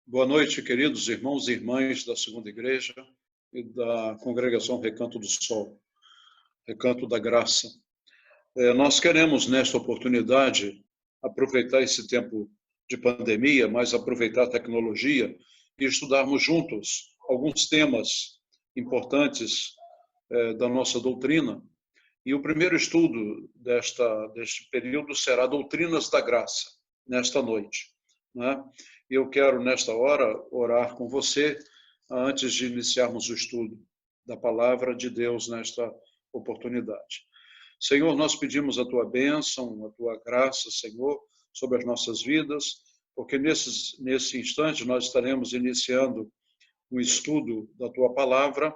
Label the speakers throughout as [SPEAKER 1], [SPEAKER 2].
[SPEAKER 1] Boa noite, queridos irmãos e irmãs da Segunda Igreja e da Congregação Recanto do Sol, Recanto da Graça. Nós queremos, nesta oportunidade, aproveitar esse tempo de pandemia, mas aproveitar a tecnologia e estudarmos juntos alguns temas importantes da nossa doutrina. E o primeiro estudo deste período será Doutrinas da Graça, nesta noite, né? Eu quero, nesta hora, orar com você, antes de iniciarmos o estudo da Palavra de Deus nesta oportunidade. Senhor, nós pedimos a Tua bênção, a Tua graça, Senhor, sobre as nossas vidas, porque nesse instante nós estaremos iniciando um estudo da Tua Palavra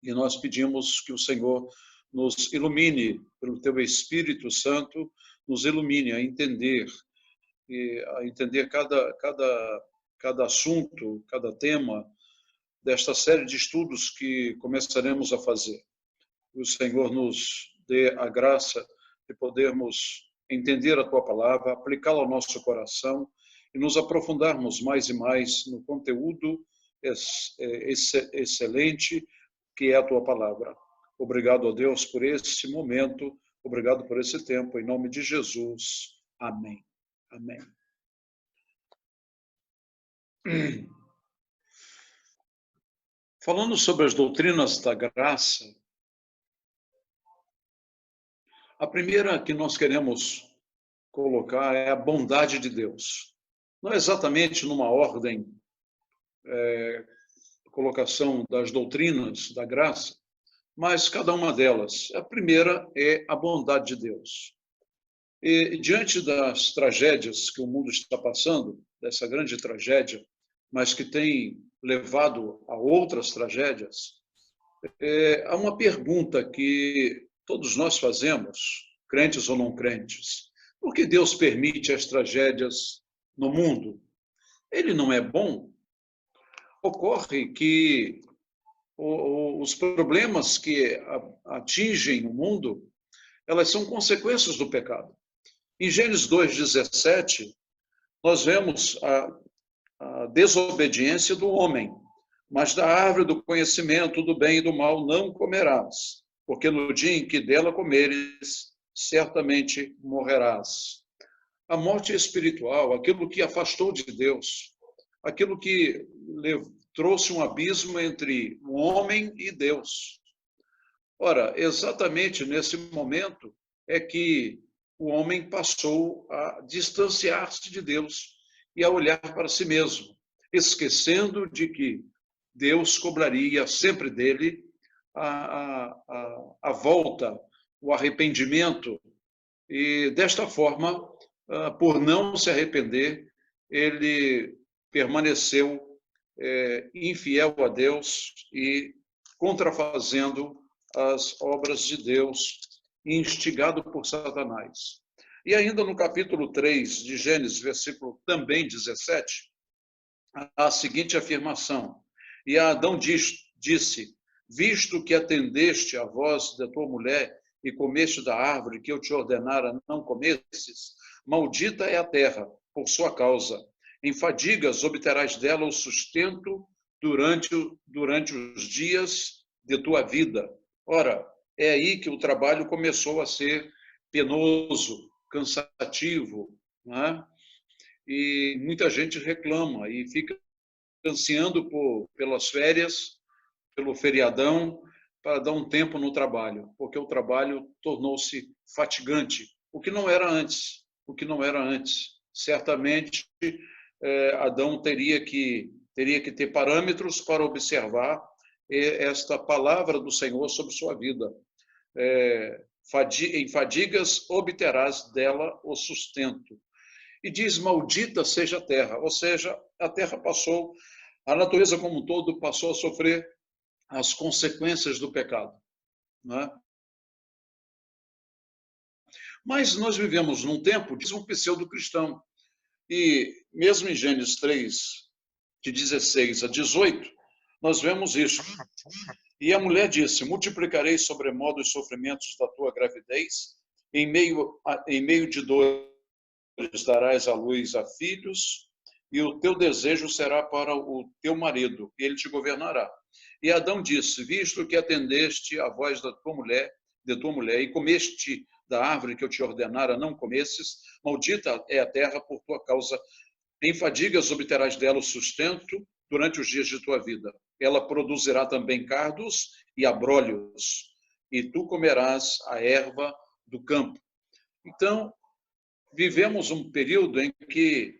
[SPEAKER 1] e nós pedimos que o Senhor nos ilumine, pelo Teu Espírito Santo, nos ilumine a entender cada assunto, cada tema desta série de estudos que começaremos a fazer. Que o Senhor nos dê a graça de podermos entender a Tua Palavra, aplicá-la ao nosso coração e nos aprofundarmos mais e mais no conteúdo excelente que é a Tua Palavra. Obrigado a Deus por esse momento, obrigado por esse tempo, em nome de Jesus. Amém. Amém. Falando sobre as doutrinas da graça, a primeira que nós queremos colocar é a bondade de Deus. Não é exatamente numa ordem, colocação das doutrinas da graça, mas cada uma delas. A primeira é a bondade de Deus. E diante das tragédias que o mundo está passando, dessa grande tragédia, mas que tem levado a outras tragédias, há uma pergunta que todos nós fazemos, crentes ou não crentes. Por que Deus permite as tragédias no mundo? Ele não é bom? Ocorre que os problemas que atingem o mundo, elas são consequências do pecado. Em Gênesis 2:17, nós vemos a desobediência do homem. Mas da árvore do conhecimento do bem e do mal não comerás, porque no dia em que dela comeres, certamente morrerás. A morte espiritual, aquilo que afastou de Deus, aquilo que trouxe um abismo entre o homem e Deus. Ora, exatamente nesse momento é que o homem passou a distanciar-se de Deus e a olhar para si mesmo, esquecendo de que Deus cobraria sempre dele a volta, o arrependimento. E, desta forma, por não se arrepender, ele permaneceu infiel a Deus e contrafazendo as obras de Deus, instigado por Satanás. E ainda no capítulo 3 de Gênesis, versículo também 17, há a seguinte afirmação: e Adão disse, visto que atendeste à voz da tua mulher e comeste da árvore que eu te ordenara não comesses, maldita é a terra por sua causa. Em fadigas obterás dela o sustento durante os dias de tua vida. Ora, é aí que o trabalho começou a ser penoso, cansativo, né? E muita gente reclama e fica ansiando pelas férias, pelo feriadão, para dar um tempo no trabalho, porque o trabalho tornou-se fatigante, o que não era antes. Certamente, Adão teria que ter parâmetros para observar esta palavra do Senhor sobre sua vida. Em fadigas obterás dela o sustento. E diz, maldita seja a terra, ou seja, a terra passou, a natureza como um todo passou a sofrer as consequências do pecado, né? Mas nós vivemos num tempo de um pseudo-cristão, e mesmo em Gênesis 3, de 16 a 18, nós vemos isso. E a mulher disse, multiplicarei sobremodo os sofrimentos da tua gravidez, em meio de dores darás à luz a filhos, e o teu desejo será para o teu marido, e ele te governará. E Adão disse, visto que atendeste à voz de tua mulher, e comeste da árvore que eu te ordenara não comesses, maldita é a terra por tua causa. Em fadigas obterás dela o sustento durante os dias de tua vida. Ela produzirá também cardos e abrolhos, e tu comerás a erva do campo. Então, vivemos um período em que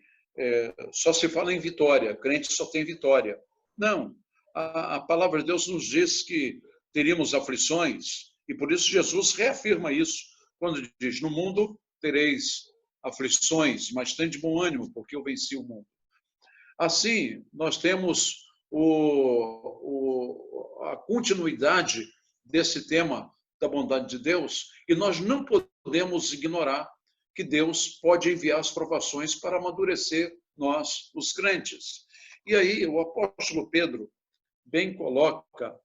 [SPEAKER 1] só se fala em vitória, crente só tem vitória. Não, a palavra de Deus nos diz que teríamos aflições, e por isso Jesus reafirma isso, quando diz, no mundo tereis aflições, mas tende bom ânimo, porque eu venci o mundo. Assim, nós temos a continuidade desse tema da bondade de Deus, e nós não podemos ignorar que Deus pode enviar as provações para amadurecer nós, os crentes. E aí o apóstolo Pedro bem coloca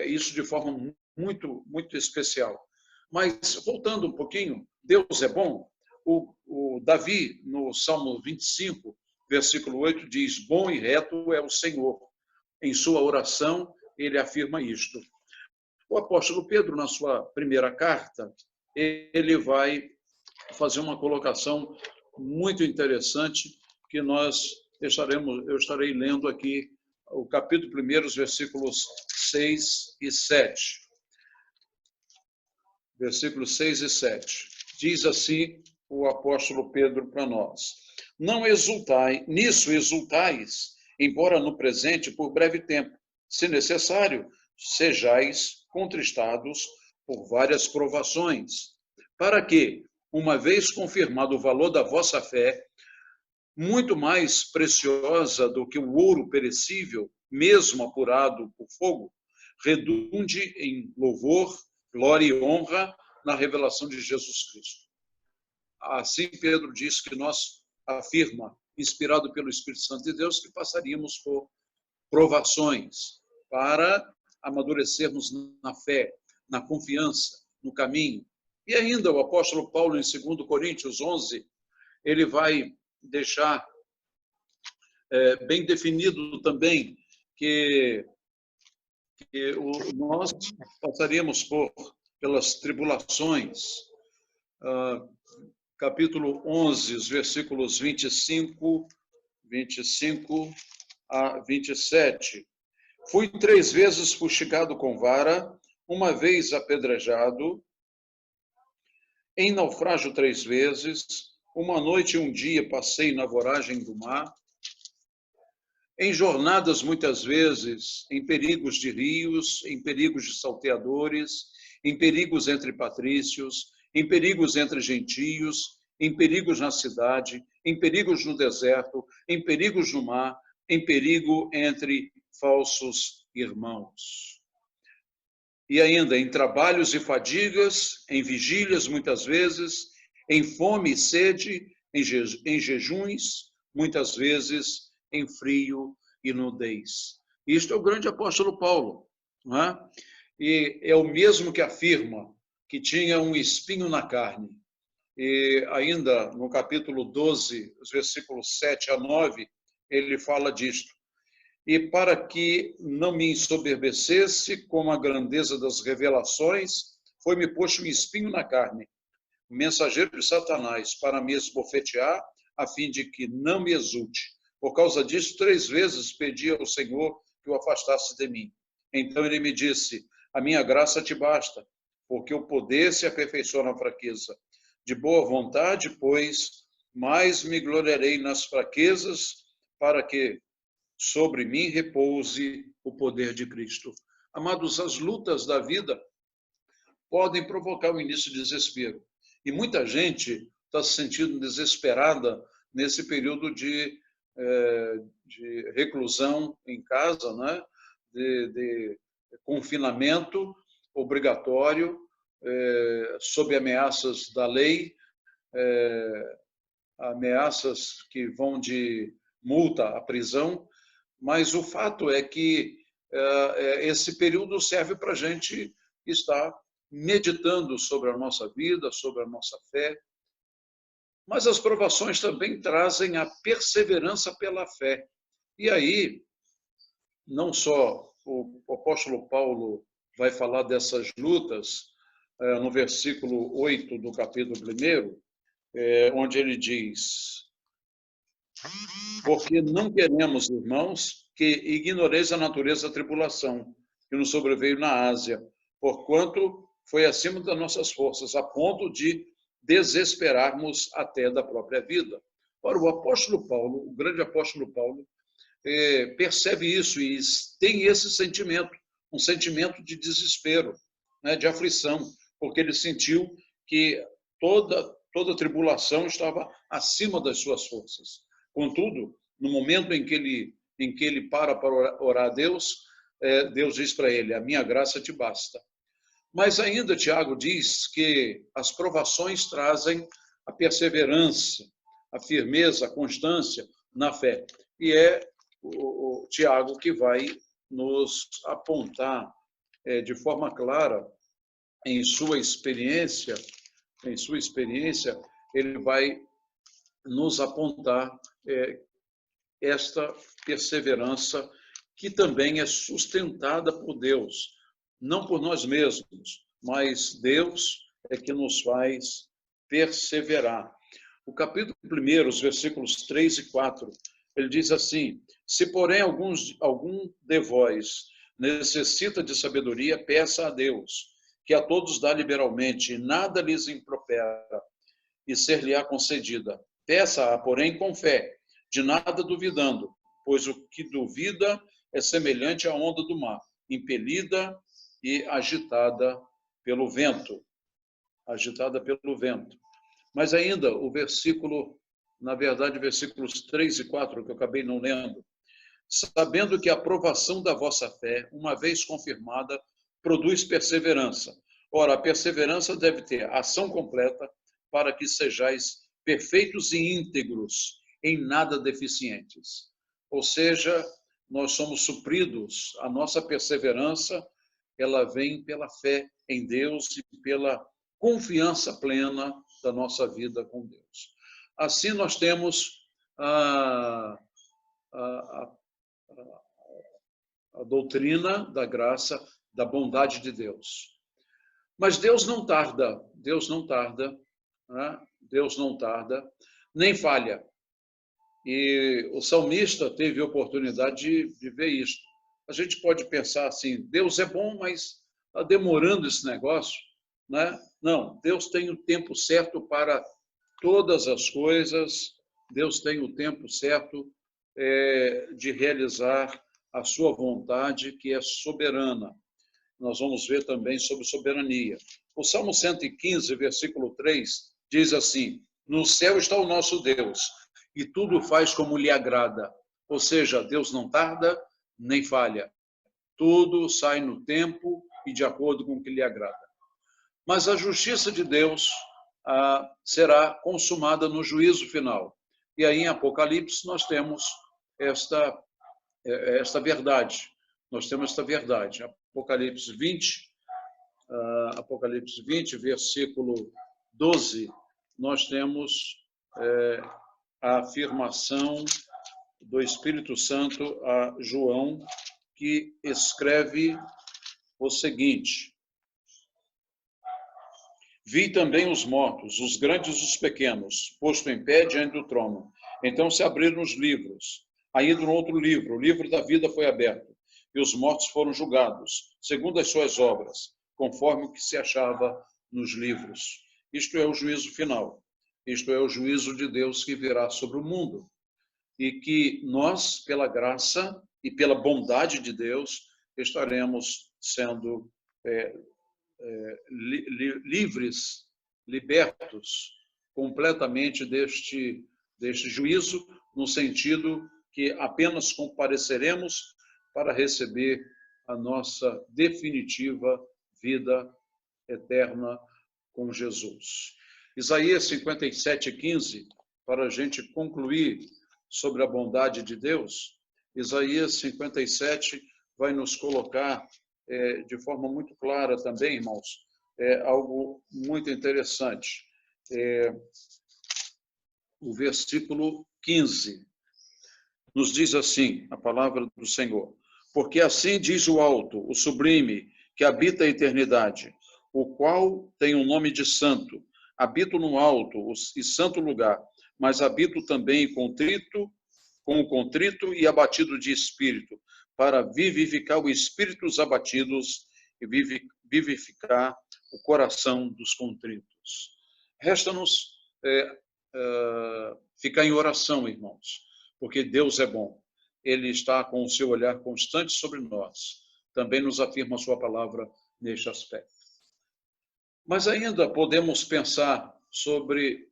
[SPEAKER 1] isso de forma muito, muito especial. Mas, voltando um pouquinho, Deus é bom. O Davi, no Salmo 25, versículo 8, diz, bom e reto é o Senhor. Em sua oração, ele afirma isto. O apóstolo Pedro, na sua primeira carta, ele vai fazer uma colocação muito interessante que eu estarei lendo aqui o capítulo 1, os versículos 6 e 7. Versículos 6 e 7. Diz assim o apóstolo Pedro para nós: não nisso exultais, embora no presente por breve tempo, se necessário, sejais contristados por várias provações, para que, uma vez confirmado o valor da vossa fé, muito mais preciosa do que o ouro perecível, mesmo apurado por fogo, redunde em louvor, glória e honra na revelação de Jesus Cristo. Assim, Pedro diz que nós afirma, inspirado pelo Espírito Santo de Deus, que passaríamos por provações para amadurecermos na fé, na confiança, no caminho. E ainda o apóstolo Paulo, em 2 Coríntios 11, ele vai deixar bem definido também que nós passaríamos pelas tribulações. Capítulo 11, os versículos 25 a 27. Fui 3 vezes fustigado com vara, uma vez apedrejado, em naufrágio 3 vezes, uma noite e um dia passei na voragem do mar, em jornadas muitas vezes, em perigos de rios, em perigos de salteadores, em perigos entre patrícios, em perigos entre gentios, em perigos na cidade, em perigos no deserto, em perigos no mar, em perigo entre falsos irmãos. E ainda em trabalhos e fadigas, em vigílias muitas vezes, em fome e sede, em jejuns, muitas vezes em frio e nudez. Isto é o grande apóstolo Paulo, não é? E é o mesmo que afirma que tinha um espinho na carne. E ainda no capítulo 12, os versículos 7 a 9, ele fala disto. E para que não me ensoberbecesse com a grandeza das revelações, foi-me posto um espinho na carne, mensageiro de Satanás, para me esbofetear, a fim de que não me exulte. Por causa disso, 3 vezes pedi ao Senhor que o afastasse de mim. Então ele me disse, a minha graça te basta, porque o poder se aperfeiçoa na fraqueza. De boa vontade, pois, mais me gloriarei nas fraquezas, para que sobre mim repouse o poder de Cristo. Amados, as lutas da vida podem provocar o início de desespero. E muita gente está se sentindo desesperada nesse período de reclusão em casa, né? de confinamento obrigatório, sob ameaças da lei, ameaças que vão de multa à prisão, mas o fato é que esse período serve para a gente estar meditando sobre a nossa vida, sobre a nossa fé, Mas as provações também trazem a perseverança pela fé. E aí, não só o apóstolo Paulo vai falar dessas lutas, no versículo 8 do capítulo 1, onde ele diz: porque não queremos, irmãos, que ignoreis a natureza da tribulação que nos sobreveio na Ásia, porquanto foi acima das nossas forças, a ponto de desesperarmos até da própria vida. Ora, o apóstolo Paulo, o grande apóstolo Paulo, percebe isso e tem esse sentimento, um sentimento de desespero, né, de aflição, porque ele sentiu que toda tribulação estava acima das suas forças. Contudo, no momento em que ele para orar a Deus, Deus diz para ele: a minha graça te basta. Mas ainda Tiago diz que as provações trazem a perseverança, a firmeza, a constância na fé. E é o Tiago que vai nos apontar de forma clara em sua experiência, ele vai nos apontar esta perseverança que também é sustentada por Deus, não por nós mesmos, mas Deus é que nos faz perseverar. O capítulo 1, os versículos 3 e 4, ele diz assim: se porém algum de vós necessita de sabedoria, peça a Deus, que a todos dá liberalmente, e nada lhes impropera, e ser-lhe-á concedida. Peça-a, porém, com fé, de nada duvidando, pois o que duvida é semelhante à onda do mar, impelida e agitada pelo vento. Agitada pelo vento. Mas ainda o versículo, na verdade, versículos 3 e 4, que eu acabei não lendo, sabendo que a aprovação da vossa fé, uma vez confirmada, produz perseverança. Ora, a perseverança deve ter ação completa para que sejais perfeitos e íntegros, em nada deficientes. Ou seja, nós somos supridos, a nossa perseverança, ela vem pela fé em Deus e pela confiança plena da nossa vida com Deus. Assim, nós temos a doutrina da graça, da bondade de Deus. Mas Deus não tarda, né? Deus não tarda, nem falha. E o salmista teve a oportunidade de ver isso. A gente pode pensar assim: Deus é bom, mas está demorando esse negócio, né? Não, Deus tem o tempo certo para todas as coisas, Deus tem o tempo certo de realizar a sua vontade, que é soberana. Nós vamos ver também sobre soberania. O Salmo 115, versículo 3, diz assim: no céu está o nosso Deus, e tudo faz como lhe agrada. Ou seja, Deus não tarda, nem falha. Tudo sai no tempo e de acordo com o que lhe agrada. Mas a justiça de Deus será consumada no juízo final. E aí em Apocalipse nós temos esta verdade. Nós temos esta verdade. Apocalipse 20, versículo 12, nós temos a afirmação do Espírito Santo a João, que escreve o seguinte: vi também os mortos, os grandes e os pequenos, posto em pé diante do trono. Então se abriram os livros. Ainda um outro livro, o livro da vida foi aberto, e os mortos foram julgados, segundo as suas obras, conforme o que se achava nos livros. Isto é o juízo final. Isto é o juízo de Deus que virá sobre o mundo. E que nós, pela graça e pela bondade de Deus, estaremos sendo livres, libertos completamente deste juízo, no sentido que apenas compareceremos para receber a nossa definitiva vida eterna com Jesus. Isaías 57:15, para a gente concluir sobre a bondade de Deus, Isaías 57 vai nos colocar de forma muito clara também, irmãos, algo muito interessante. o versículo 15. Nos diz assim, a palavra do Senhor: porque assim diz o alto, o sublime, que habita a eternidade, o qual tem o nome de santo. Habito no alto e santo lugar, mas habito também com o contrito e abatido de espírito, para vivificar os espíritos abatidos e vivificar o coração dos contritos. Resta-nos ficar em oração, irmãos, porque Deus é bom. Ele está com o seu olhar constante sobre nós. Também nos afirma a sua palavra neste aspecto. Mas ainda podemos pensar sobre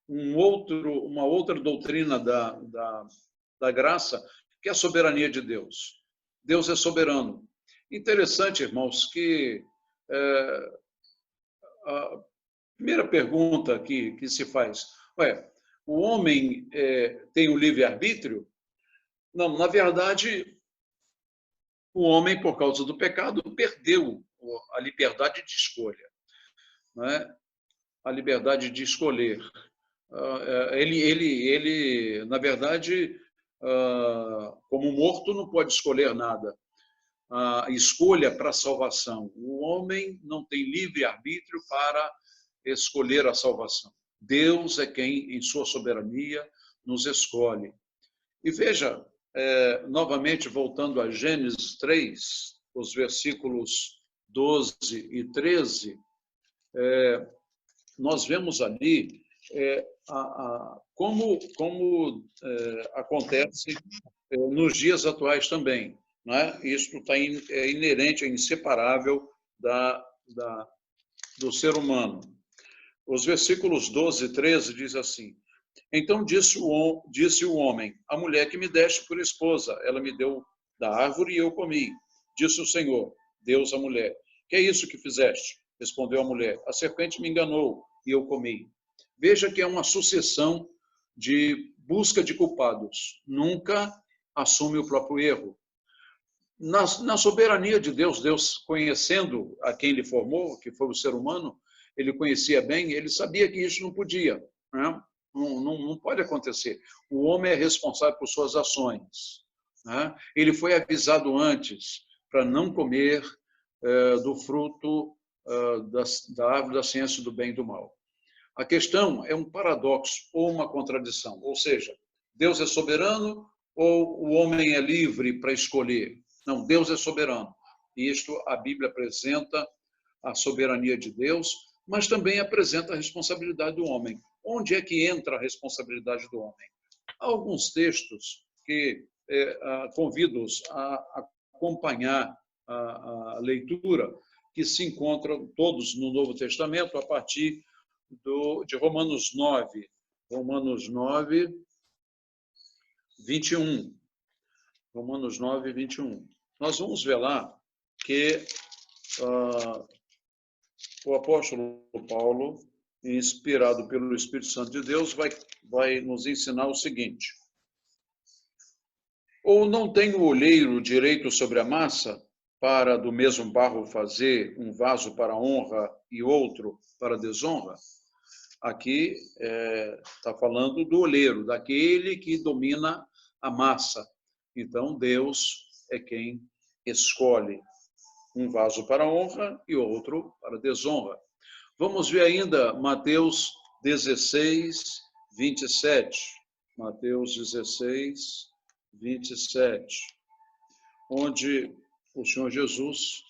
[SPEAKER 1] uma outra doutrina da graça, que é a soberania de Deus. Deus é soberano. Interessante, irmãos, que a primeira pergunta que se faz, o homem tem o livre-arbítrio? Não, na verdade, o homem, por causa do pecado, perdeu a liberdade de escolha, não é? A liberdade de escolher. Ele, na verdade, como morto, não pode escolher nada. A escolha para a salvação. O homem não tem livre-arbítrio para escolher a salvação. Deus é quem, em sua soberania, nos escolhe. E veja, novamente, voltando a Gênesis 3, os versículos 12 e 13, nós vemos ali como acontece nos dias atuais também. Não é? Isso está inerente, é inseparável do ser humano. Os versículos 12 e 13 diz assim: então disse o homem, a mulher que me deste por esposa, ela me deu da árvore e eu comi. Disse o Senhor, Deus à mulher, que é isso que fizeste? Respondeu a mulher, a serpente me enganou e eu comi. Veja que é uma sucessão de busca de culpados. Nunca assume o próprio erro. Na soberania de Deus, Deus conhecendo a quem ele formou, que foi o ser humano, ele conhecia bem, ele sabia que isso não podia, né? Não pode acontecer. O homem é responsável por suas ações, né? Ele foi avisado antes para não comer do fruto da árvore da ciência do bem e do mal. A questão é um paradoxo ou uma contradição, ou seja, Deus é soberano ou o homem é livre para escolher? Não, Deus é soberano. E isto a Bíblia apresenta a soberania de Deus, mas também apresenta a responsabilidade do homem. Onde é que entra a responsabilidade do homem? Há alguns textos que convido-os a acompanhar a leitura, que se encontram todos no Novo Testamento, a partir de Romanos 9. Romanos 9, 21. Romanos 9, 21. Nós vamos ver lá que o apóstolo Paulo, inspirado pelo Espírito Santo de Deus, vai nos ensinar o seguinte: ou não tem o olheiro direito sobre a massa, para do mesmo barro fazer um vaso para honra e outro para desonra? Aqui está falando do olheiro, daquele que domina a massa. Então, Deus é quem escolhe um vaso para honra e outro para desonra. Vamos ver ainda Mateus 16, 27. Mateus 16, 27, onde o Senhor Jesus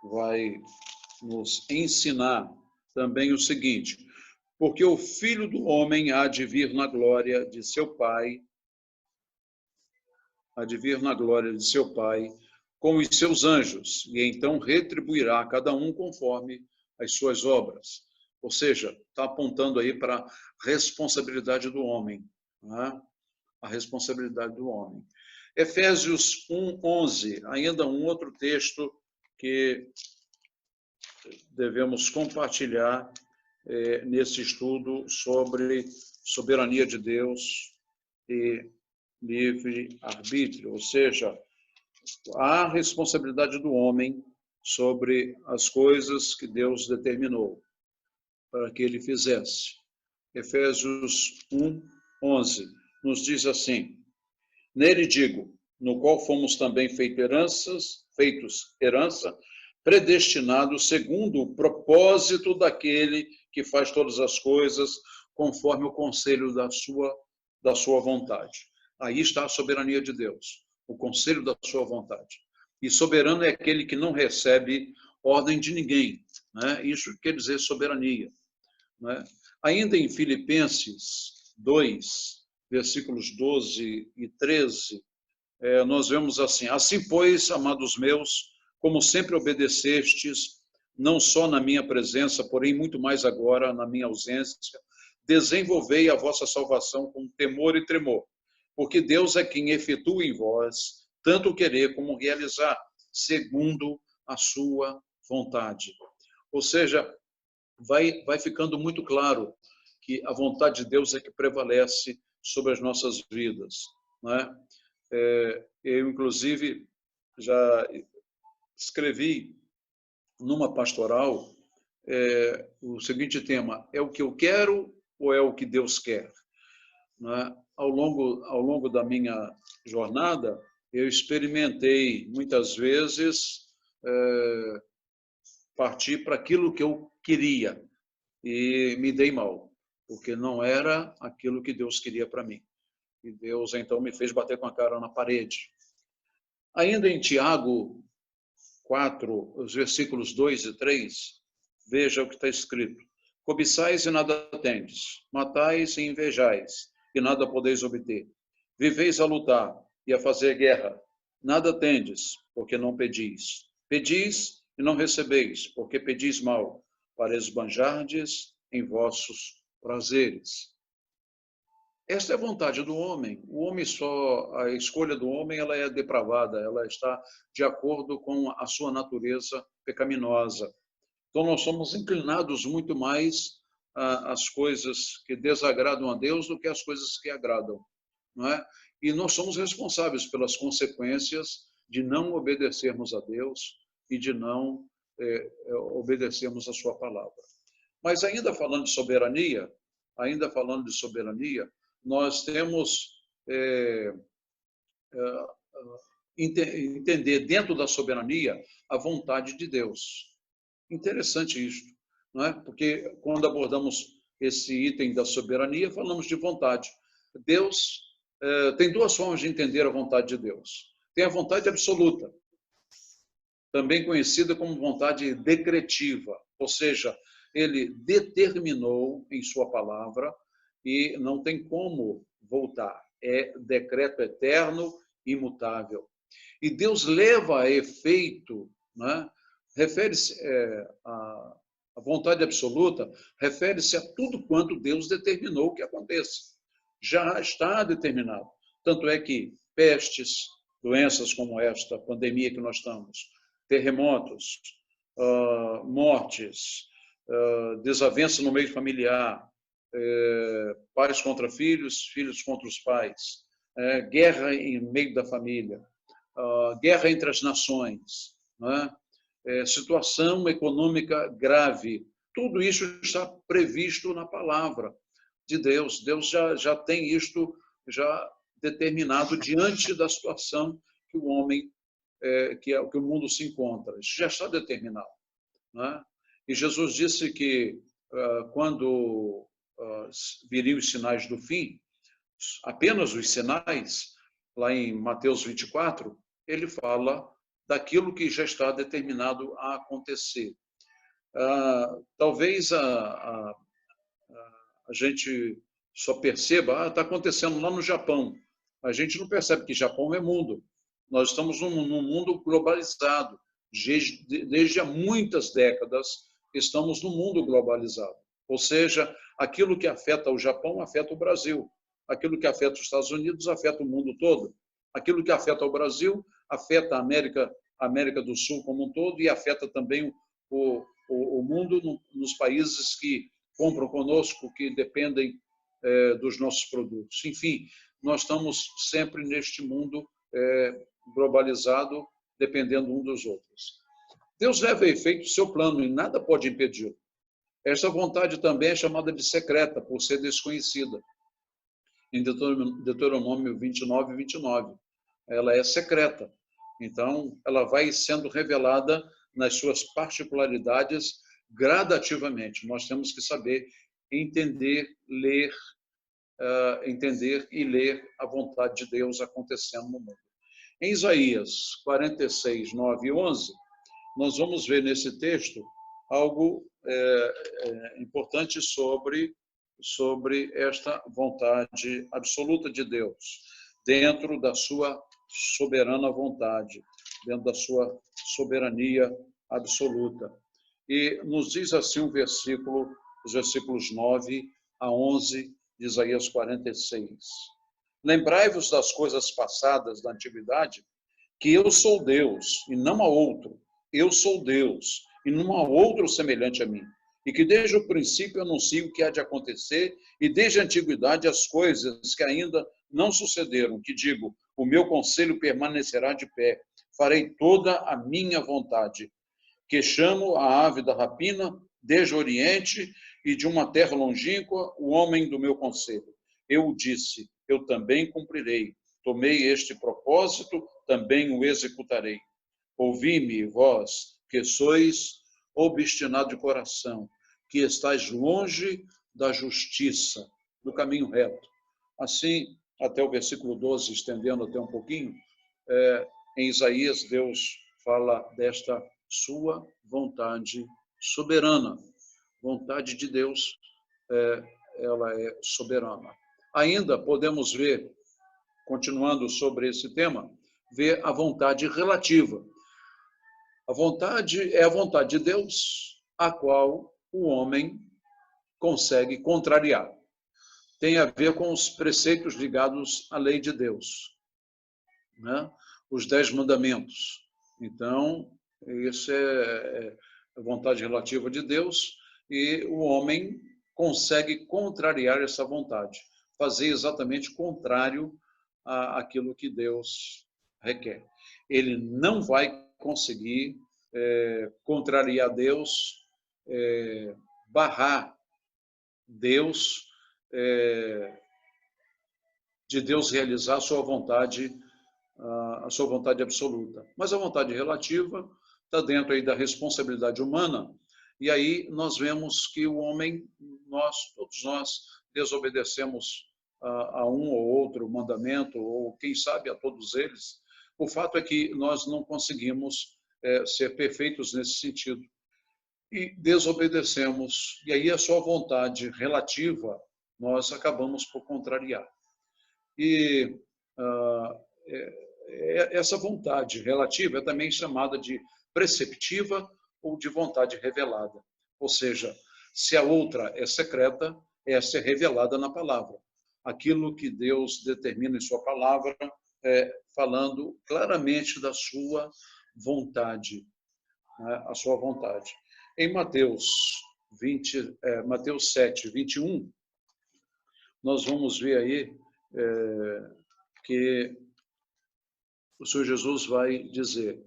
[SPEAKER 1] vai nos ensinar também o seguinte: porque o Filho do Homem há de vir na glória de seu Pai, com os seus anjos, e então retribuirá a cada um conforme as suas obras. Ou seja, está apontando aí para a responsabilidade do homem, né? A responsabilidade do homem. Efésios 1:11, ainda um outro texto que devemos compartilhar nesse estudo sobre soberania de Deus e livre-arbítrio, ou seja, a responsabilidade do homem sobre as coisas que Deus determinou para que ele fizesse. Efésios 1:11, nos diz assim: nele digo, no qual fomos também feitos herança, predestinados segundo o propósito daquele que faz todas as coisas conforme o conselho da sua vontade. Aí está a soberania de Deus, o conselho da sua vontade. E soberano é aquele que não recebe ordem de ninguém, né? Isso quer dizer soberania, né? Ainda em Filipenses 2, versículos 12 e 13, nós vemos assim: assim, pois, amados meus, como sempre obedecestes, não só na minha presença, porém muito mais agora na minha ausência, desenvolvei a vossa salvação com temor e tremor, porque Deus é quem efetua em vós tanto o querer como o realizar, segundo a sua vontade. Ou seja, vai ficando muito claro que a vontade de Deus é que prevalece sobre as nossas vidas, né? Eu, inclusive, já escrevi numa pastoral o seguinte tema: é o que eu quero ou é o que Deus quer? Né? Ao longo da minha jornada, eu experimentei muitas vezes partir para aquilo que eu queria e me dei mal, porque não era aquilo que Deus queria para mim. E Deus então me fez bater com a cara na parede. Ainda em Tiago 4, os versículos 2 e 3, veja o que está escrito: cobiçais e nada tendes, matais e invejais, e nada podeis obter. Viveis a lutar e a fazer guerra, nada tendes, porque não pedis. Pedis e não recebeis, porque pedis mal, para esbanjardes em vossos prazeres. Esta é a vontade do homem. O homem a escolha do homem, ela é depravada, ela está de acordo com a sua natureza pecaminosa. Então nós somos inclinados muito mais às coisas que desagradam a Deus do que às coisas que agradam, não é? E nós somos responsáveis pelas consequências de não obedecermos a Deus e de não obedecermos a sua palavra. Mas ainda falando de soberania, nós temos entender dentro da soberania a vontade de Deus. Interessante isso, não é? Porque quando abordamos esse item da soberania, falamos de vontade. Deus tem duas formas de entender a vontade de Deus. Tem a vontade absoluta, também conhecida como vontade decretiva, ou seja, ele determinou em sua palavra e não tem como voltar. É decreto eterno, imutável. E Deus leva a efeito, né? Refere-se a vontade absoluta, refere-se a tudo quanto Deus determinou que aconteça. Já está determinado. Tanto é que pestes, doenças como esta pandemia que nós estamos, terremotos, mortes, desavença no meio familiar, pais contra filhos, filhos contra os pais, guerra em meio da família, guerra entre as nações, né? Situação econômica grave. Tudo isso está previsto na palavra de Deus. Deus já tem isto já determinado diante da situação que o homem, que o mundo se encontra. Isso já está determinado, né? E Jesus disse que quando viriam os sinais do fim, apenas os sinais, lá em Mateus 24, ele fala daquilo que já está determinado a acontecer. Talvez a gente só perceba, está acontecendo lá no Japão. A gente não percebe que Japão é mundo. Nós estamos num mundo globalizado. Desde há muitas décadas, estamos num mundo globalizado. Ou seja, aquilo que afeta o Japão afeta o Brasil. Aquilo que afeta os Estados Unidos afeta o mundo todo. Aquilo que afeta o Brasil afeta a América do Sul como um todo e afeta também o mundo nos países que compram conosco, que dependem dos nossos produtos. Enfim, nós estamos sempre neste mundo globalizado, dependendo um dos outros. Deus leva a efeito o seu plano e nada pode impedi-lo. Esta vontade também é chamada de secreta, por ser desconhecida. Em Deuteronômio 29, 29. Ela é secreta. Então, ela vai sendo revelada nas suas particularidades gradativamente. Nós temos que saber entender, ler, entender e ler a vontade de Deus acontecendo no mundo. Em Isaías 46, 9 e 11, nós vamos ver nesse texto algo importante sobre esta vontade absoluta de Deus, dentro da sua soberana vontade, dentro da sua soberania absoluta. E nos diz assim os versículos 9 a 11 de Isaías 46. Lembrai-vos das coisas passadas da antiguidade, que eu sou Deus e não há outro. Eu sou Deus e não há outro semelhante a mim. E que desde o princípio anuncio o que há de acontecer, e desde a antiguidade as coisas que ainda não sucederam, que digo, o meu conselho permanecerá de pé, farei toda a minha vontade, que chamo a ave da rapina desde o Oriente e de uma terra longínqua, o homem do meu conselho. Eu disse, eu também cumprirei, tomei este propósito, também o executarei. Ouvi-me, vós, que sois obstinado de coração, que estáis longe da justiça, do caminho reto. Assim, até o versículo 12, estendendo até um pouquinho, em Isaías, Deus fala desta sua vontade soberana. Vontade de Deus, ela é soberana. Ainda podemos ver, continuando sobre esse tema, ver a vontade relativa. A vontade é a vontade de Deus, a qual o homem consegue contrariar. Tem a ver com os preceitos ligados à lei de Deus, né? Os 10 mandamentos. Então, isso é a vontade relativa de Deus e o homem consegue contrariar essa vontade, fazer exatamente o contrário àquilo que Deus requer. Ele não vai conseguir contrariar Deus, barrar Deus, de Deus realizar a sua vontade absoluta. Mas a vontade relativa está dentro aí da responsabilidade humana, e aí nós vemos que o homem, todos nós, desobedecemos a um ou outro mandamento, ou quem sabe a todos eles. O fato é que nós não conseguimos ser perfeitos nesse sentido. E desobedecemos, e aí a sua vontade relativa, nós acabamos por contrariar. E essa vontade relativa é também chamada de preceptiva ou de vontade revelada. Ou seja, se a outra é secreta, essa é revelada na palavra. Aquilo que Deus determina em sua palavra, falando claramente da sua vontade, né? A sua vontade. Em Mateus 7, 21, nós vamos ver aí que o Senhor Jesus vai dizer,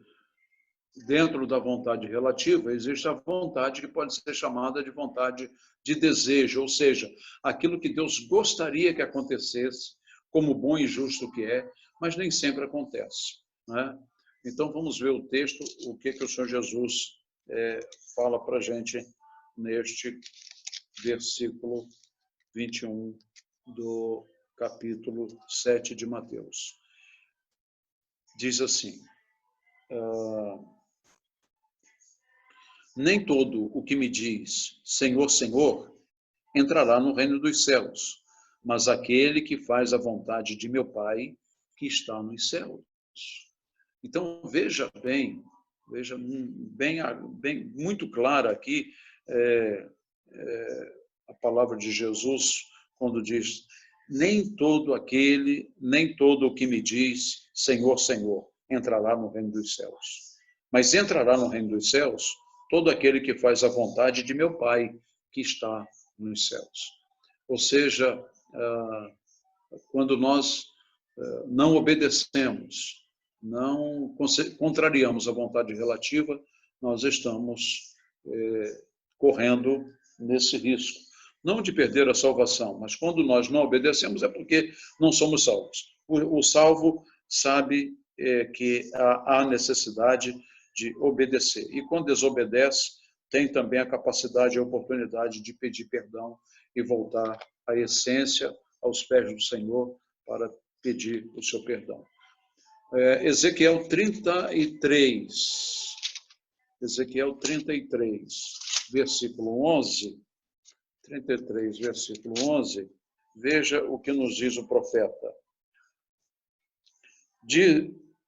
[SPEAKER 1] dentro da vontade relativa, existe a vontade que pode ser chamada de vontade de desejo, ou seja, aquilo que Deus gostaria que acontecesse, como bom e justo que é, mas nem sempre acontece, né? Então, vamos ver o texto, o que o Senhor Jesus fala para a gente neste versículo 21 do capítulo 7 de Mateus. Diz assim, nem todo o que me diz Senhor, Senhor, entrará no reino dos céus, mas aquele que faz a vontade de meu Pai que está nos céus. Então, veja bem, muito clara aqui a palavra de Jesus, quando diz, nem todo o que me diz Senhor, Senhor, entrará no reino dos céus. Mas entrará no reino dos céus todo aquele que faz a vontade de meu Pai, que está nos céus. Ou seja, quando nós não obedecemos, não contrariamos a vontade relativa, nós estamos correndo nesse risco. Não de perder a salvação, mas quando nós não obedecemos é porque não somos salvos. O salvo sabe que há necessidade de obedecer. E quando desobedece, tem também a capacidade e a oportunidade de pedir perdão e voltar à essência, aos pés do Senhor, para pedir o seu perdão. Ezequiel 33, versículo 11, 33, versículo 11, veja o que nos diz o profeta.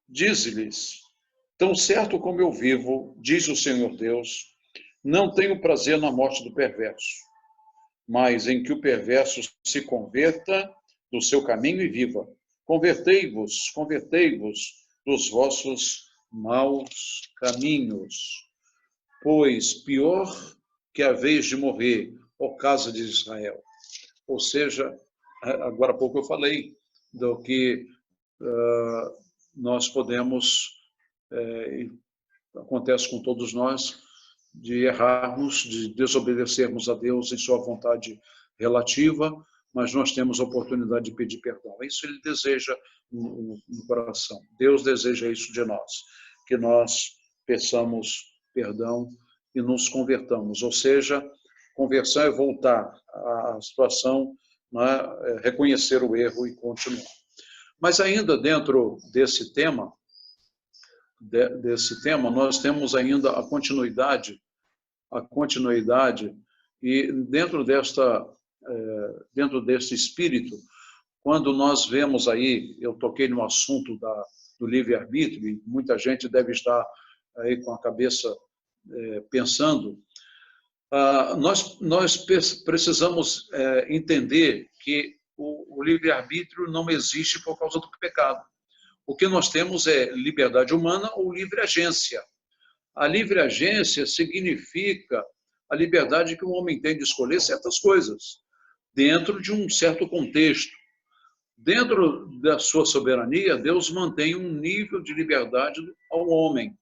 [SPEAKER 1] Diz-lhes, tão certo como eu vivo, diz o Senhor Deus, não tenho prazer na morte do perverso, mas em que o perverso se converta do seu caminho e viva. Convertei-vos dos vossos maus caminhos, pois pior que a vez de morrer, ó casa de Israel. Ou seja, agora há pouco eu falei do que nós podemos, acontece com todos nós, de errarmos, de desobedecermos a Deus em sua vontade relativa, mas nós temos a oportunidade de pedir perdão. Isso ele deseja no coração. Deus deseja isso de nós, que nós peçamos perdão e nos convertamos. Ou seja, conversão é voltar à situação, né, reconhecer o erro e continuar. Mas ainda dentro desse tema, nós temos ainda a continuidade e dentro desse espírito, quando nós vemos aí, eu toquei no assunto do livre-arbítrio, e muita gente deve estar aí com a cabeça pensando, nós precisamos entender que o livre-arbítrio não existe por causa do pecado. O que nós temos é liberdade humana ou livre agência. A livre agência significa a liberdade que o homem tem de escolher certas coisas, dentro de um certo contexto. Dentro da sua soberania, Deus mantém um nível de liberdade ao homem,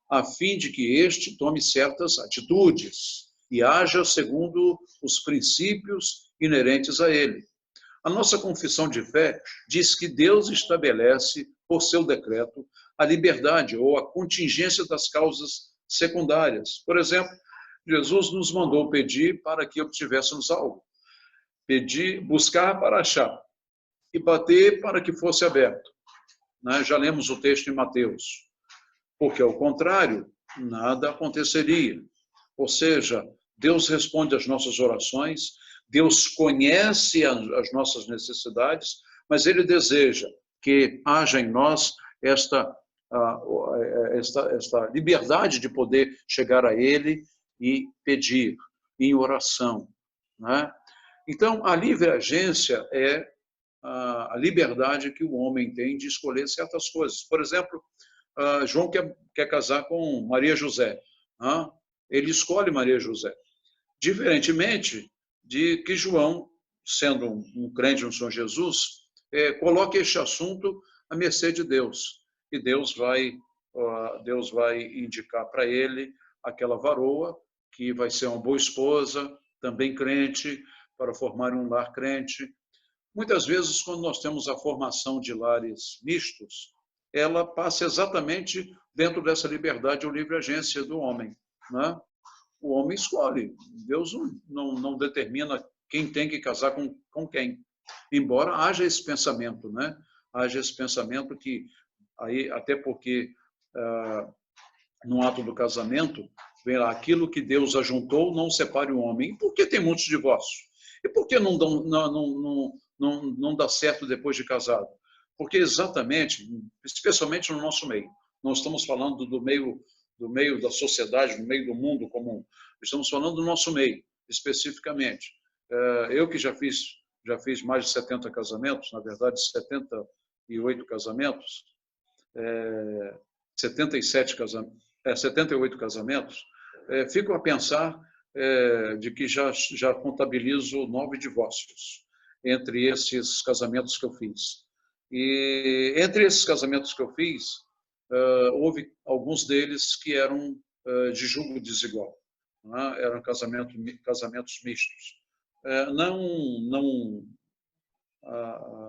[SPEAKER 1] a fim de que este tome certas atitudes e haja segundo os princípios inerentes a ele. A nossa confissão de fé diz que Deus estabelece, por seu decreto, a liberdade ou a contingência das causas secundárias. Por exemplo, Jesus nos mandou pedir para que obtivéssemos algo. Pedir, buscar para achar. E bater para que fosse aberto. Já lemos o texto em Mateus. Porque, ao contrário, nada aconteceria. Ou seja, Deus responde às nossas orações, Deus conhece as nossas necessidades, mas Ele deseja que haja em nós esta liberdade de poder chegar a Ele e pedir em oração. Né? Então, a livre agência é a liberdade que o homem tem de escolher certas coisas. Por exemplo, João quer casar com Maria José. Ele escolhe Maria José. Diferentemente de que João, sendo um crente no Senhor Jesus, coloque este assunto à mercê de Deus. E Deus vai indicar para ele aquela varoa que vai ser uma boa esposa, também crente, para formar um lar crente. Muitas vezes, quando nós temos a formação de lares mistos, ela passa exatamente dentro dessa liberdade ou livre agência do homem. Né? O homem escolhe. Deus não determina quem tem que casar com quem. Embora haja esse pensamento, né? Haja esse pensamento que, aí, até porque no ato do casamento, vem lá, aquilo que Deus ajuntou, não separe o homem. E por que tem muitos divórcios? E por que não dá certo depois de casado? Porque exatamente, especialmente no nosso meio, nós estamos falando do meio da sociedade, do meio do mundo comum. Estamos falando do nosso meio, especificamente. Eu que já fiz mais de 70 casamentos, na verdade 78 casamentos, 78 casamentos, fico a pensar de que já contabilizo 9 divórcios entre esses casamentos que eu fiz. E entre esses casamentos que eu fiz, houve alguns deles que eram de julgo desigual. né? Eram casamentos mistos. Não,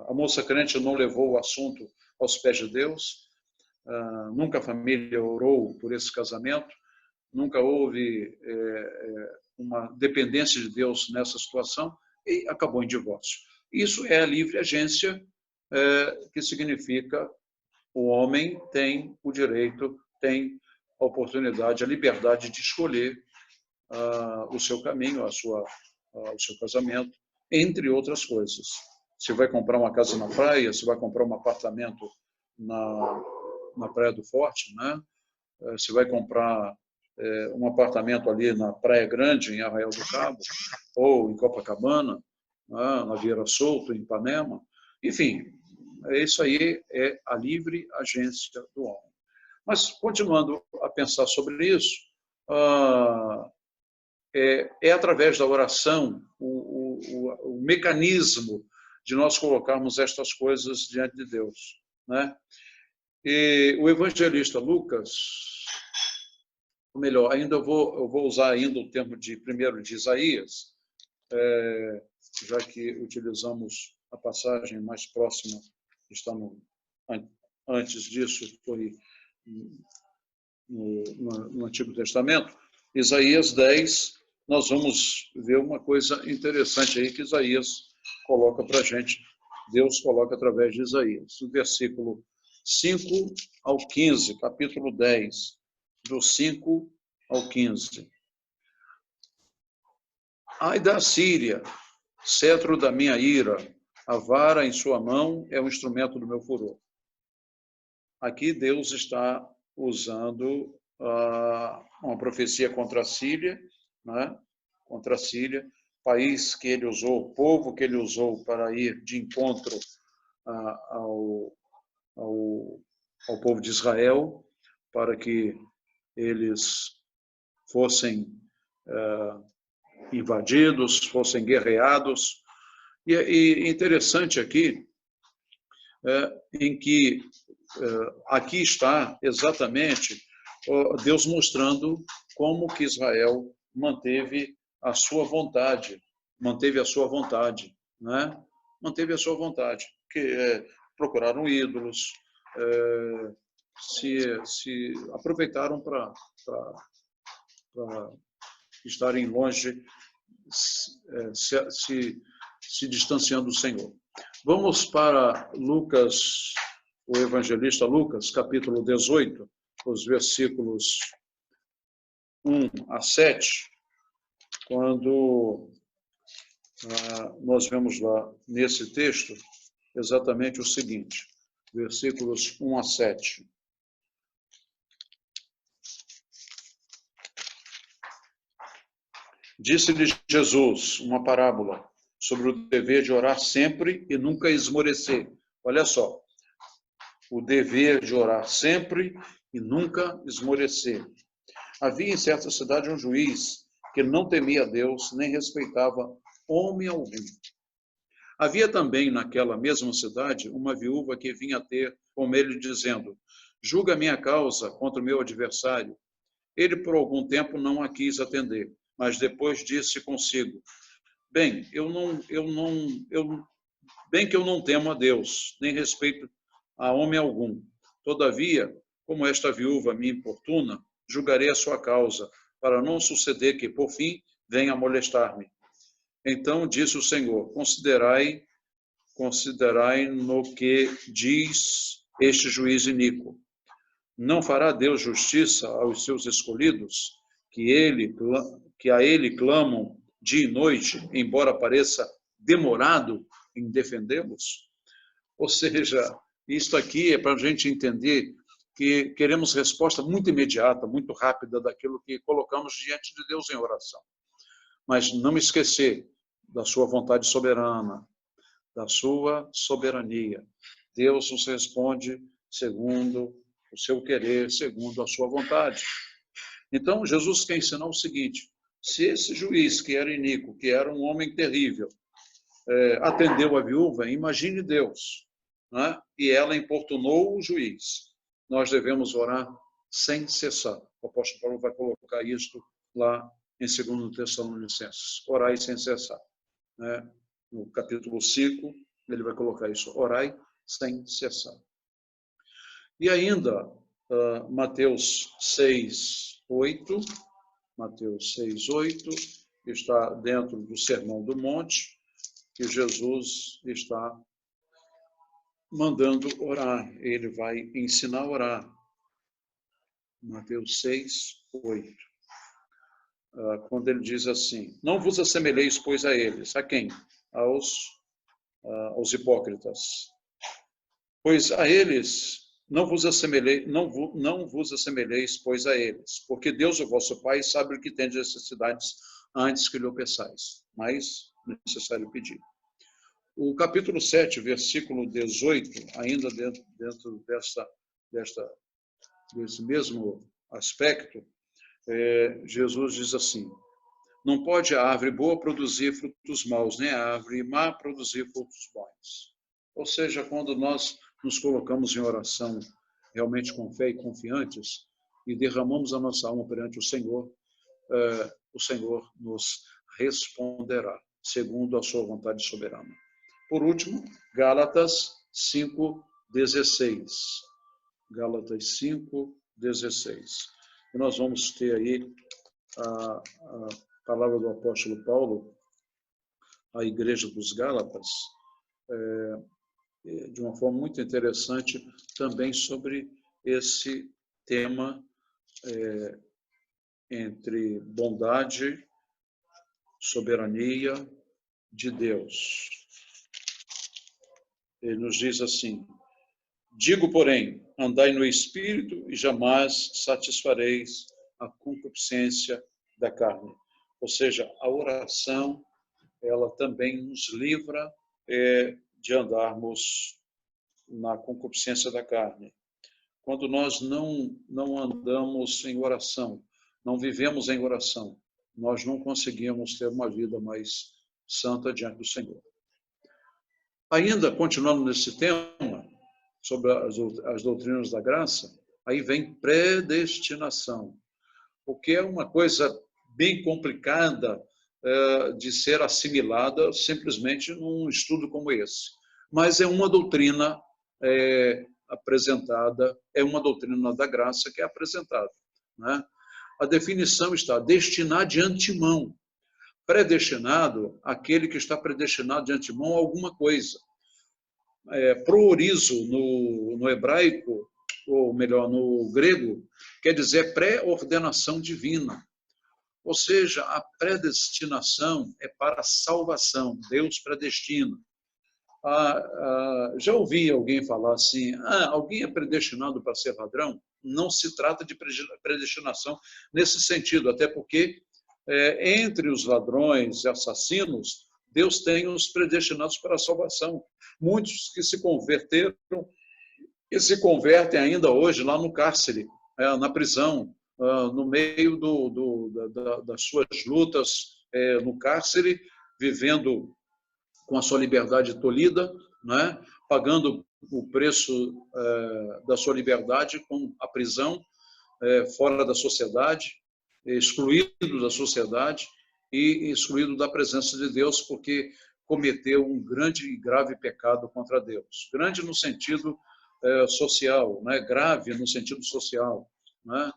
[SPEAKER 1] a moça crente não levou o assunto aos pés de Deus, nunca a família orou por esse casamento, nunca houve uma dependência de Deus nessa situação e acabou em divórcio. Isso é a livre agência, que significa o homem tem o direito, tem a oportunidade, a liberdade de escolher o seu caminho, o seu casamento, entre outras coisas. Se vai comprar uma casa na praia, se vai comprar um apartamento na Praia do Forte, né? Se vai comprar um apartamento ali na Praia Grande, em Arraial do Cabo, ou em Copacabana, né? Na Vieira Solto, em Ipanema. Enfim, isso aí é a livre agência do homem. Mas, continuando a pensar sobre isso, é através da oração o mecanismo de nós colocarmos estas coisas diante de Deus, né? E o evangelista Lucas, ou melhor, ainda eu vou usar ainda o termo primeiro de Isaías, já que utilizamos a passagem mais próxima, que está antes disso, foi no Antigo Testamento, Isaías 10, nós vamos ver uma coisa interessante aí que Isaías coloca para a gente, Deus coloca através de Isaías. O versículo 5 ao 15, capítulo 10, do 5 ao 15. Ai da Síria, cetro da minha ira, a vara em sua mão é o instrumento do meu furor. Aqui Deus está usando uma profecia contra a Síria, né? Contra a Síria, país que ele usou, povo que ele usou para ir de encontro ao povo de Israel, para que eles fossem invadidos, fossem guerreados. E interessante aqui, em que aqui está exatamente Deus mostrando como que Israel manteve a sua vontade, né? Manteve a sua vontade, que procuraram ídolos, se aproveitaram para estarem longe, se distanciando do Senhor. Vamos para Lucas, o evangelista Lucas, capítulo 18, os versículos 1 a 7, quando nós vemos lá nesse texto exatamente o seguinte, versículos 1 a 7. Disse-lhe Jesus uma parábola sobre o dever de orar sempre e nunca esmorecer. Olha só, o dever de orar sempre e nunca esmorecer. Havia em certa cidade um juiz que não temia Deus nem respeitava homem algum. Havia também naquela mesma cidade uma viúva que vinha ter com ele dizendo: julga minha causa contra o meu adversário. Ele por algum tempo não a quis atender, mas depois disse consigo: bem que eu não temo a Deus, nem respeito a homem algum. Todavia, como esta viúva me importuna, julgarei a sua causa, para não suceder que, por fim, venha molestar-me. Então disse o Senhor: considerai no que diz este juiz iníquo. Não fará Deus justiça aos seus escolhidos, que a ele clamam dia e noite, embora pareça demorado em defendê-los? Ou seja, isto aqui é para a gente entender que queremos resposta muito imediata, muito rápida daquilo que colocamos diante de Deus em oração. Mas não esquecer da sua vontade soberana, da sua soberania. Deus nos responde segundo o seu querer, segundo a sua vontade. Então, Jesus quer ensinar o seguinte: se esse juiz, que era iníquo, que era um homem terrível, atendeu a viúva, imagine Deus, né? E ela importunou o juiz. Nós devemos orar sem cessar. O apóstolo Paulo vai colocar isto lá em 2 Tessalonicenses, orai sem cessar. Né? No capítulo 5, ele vai colocar isso, orai sem cessar. E ainda, Mateus 6:8, Mateus 6:8, está dentro do Sermão do Monte, que Jesus está mandando orar. Ele vai ensinar a orar. Mateus 6:8. Quando ele diz assim, não vos assemelheis, pois, a eles. A quem? Aos hipócritas. Pois a eles não vos assemelheis, pois, a eles, porque Deus, o vosso Pai, sabe o que tem de necessidades antes que lhe o peçais, mas necessário pedir. O capítulo 7, versículo 18, ainda dentro desse mesmo aspecto, Jesus diz assim, não pode a árvore boa produzir frutos maus, nem a árvore má produzir frutos bons. Ou seja, quando nós nos colocamos em oração realmente com fé e confiantes e derramamos a nossa alma perante o Senhor nos responderá, segundo a sua vontade soberana. Por último, Gálatas 5:16. Gálatas 5:16. E nós vamos ter aí a palavra do apóstolo Paulo à igreja dos Gálatas, de uma forma muito interessante, também sobre esse tema entre bondade, soberania de Deus. Ele nos diz assim, digo, porém, andai no Espírito e jamais satisfareis a concupiscência da carne. Ou seja, a oração, ela também nos livra de andarmos na concupiscência da carne. Quando nós não andamos em oração, não vivemos em oração, nós não conseguimos ter uma vida mais santa diante do Senhor. Ainda, continuando nesse tema, sobre as doutrinas da graça, aí vem predestinação, o que é uma coisa bem complicada de ser assimilada simplesmente num estudo como esse. Mas é uma doutrina apresentada, é uma doutrina da graça que é apresentada. Né? A definição está, destinar de antemão. Predestinado, aquele que está predestinado de antemão a alguma coisa. Proorizo no hebraico, ou melhor, no grego, quer dizer pré-ordenação divina. Ou seja, a predestinação é para a salvação, Deus predestina. Já ouvi alguém falar assim, alguém é predestinado para ser ladrão? Não se trata de predestinação nesse sentido, até porque entre os ladrões e assassinos, Deus tem os predestinados para a salvação. Muitos que se converteram e se convertem ainda hoje lá no cárcere, na prisão, no meio das suas lutas no cárcere, vivendo com a sua liberdade tolhida, né? Pagando o preço da sua liberdade com a prisão, fora da sociedade, excluído da sociedade e excluído da presença de Deus, porque cometeu um grande e grave pecado contra Deus. Grande no sentido social, né? Grave no sentido social. Né?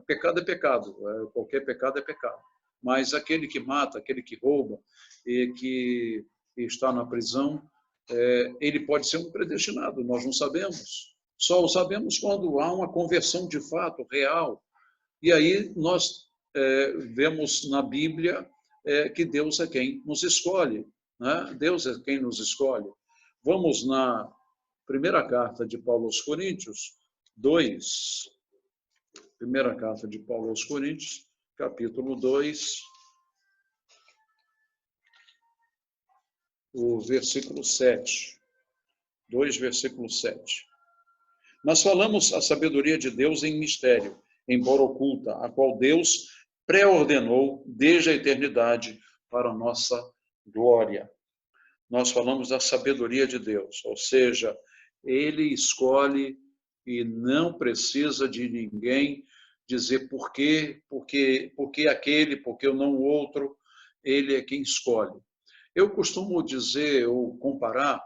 [SPEAKER 1] Pecado é pecado, qualquer pecado é pecado. Mas aquele que mata, aquele que rouba e que está na prisão, ele pode ser um predestinado, nós não sabemos. Só o sabemos quando há uma conversão de fato, real. E aí nós vemos na Bíblia que Deus é quem nos escolhe. Né? Deus é quem nos escolhe. Vamos na primeira carta de Paulo aos Coríntios, 2. Primeira carta de Paulo aos Coríntios, capítulo 2, o versículo 7. 2, versículo 7. Nós falamos a sabedoria de Deus em mistério, embora oculta, a qual Deus pré-ordenou desde a eternidade para a nossa glória. Nós falamos da sabedoria de Deus, ou seja, ele escolhe e não precisa de ninguém dizer por quê, por que aquele, por que não o outro. Ele é quem escolhe. Eu costumo dizer ou comparar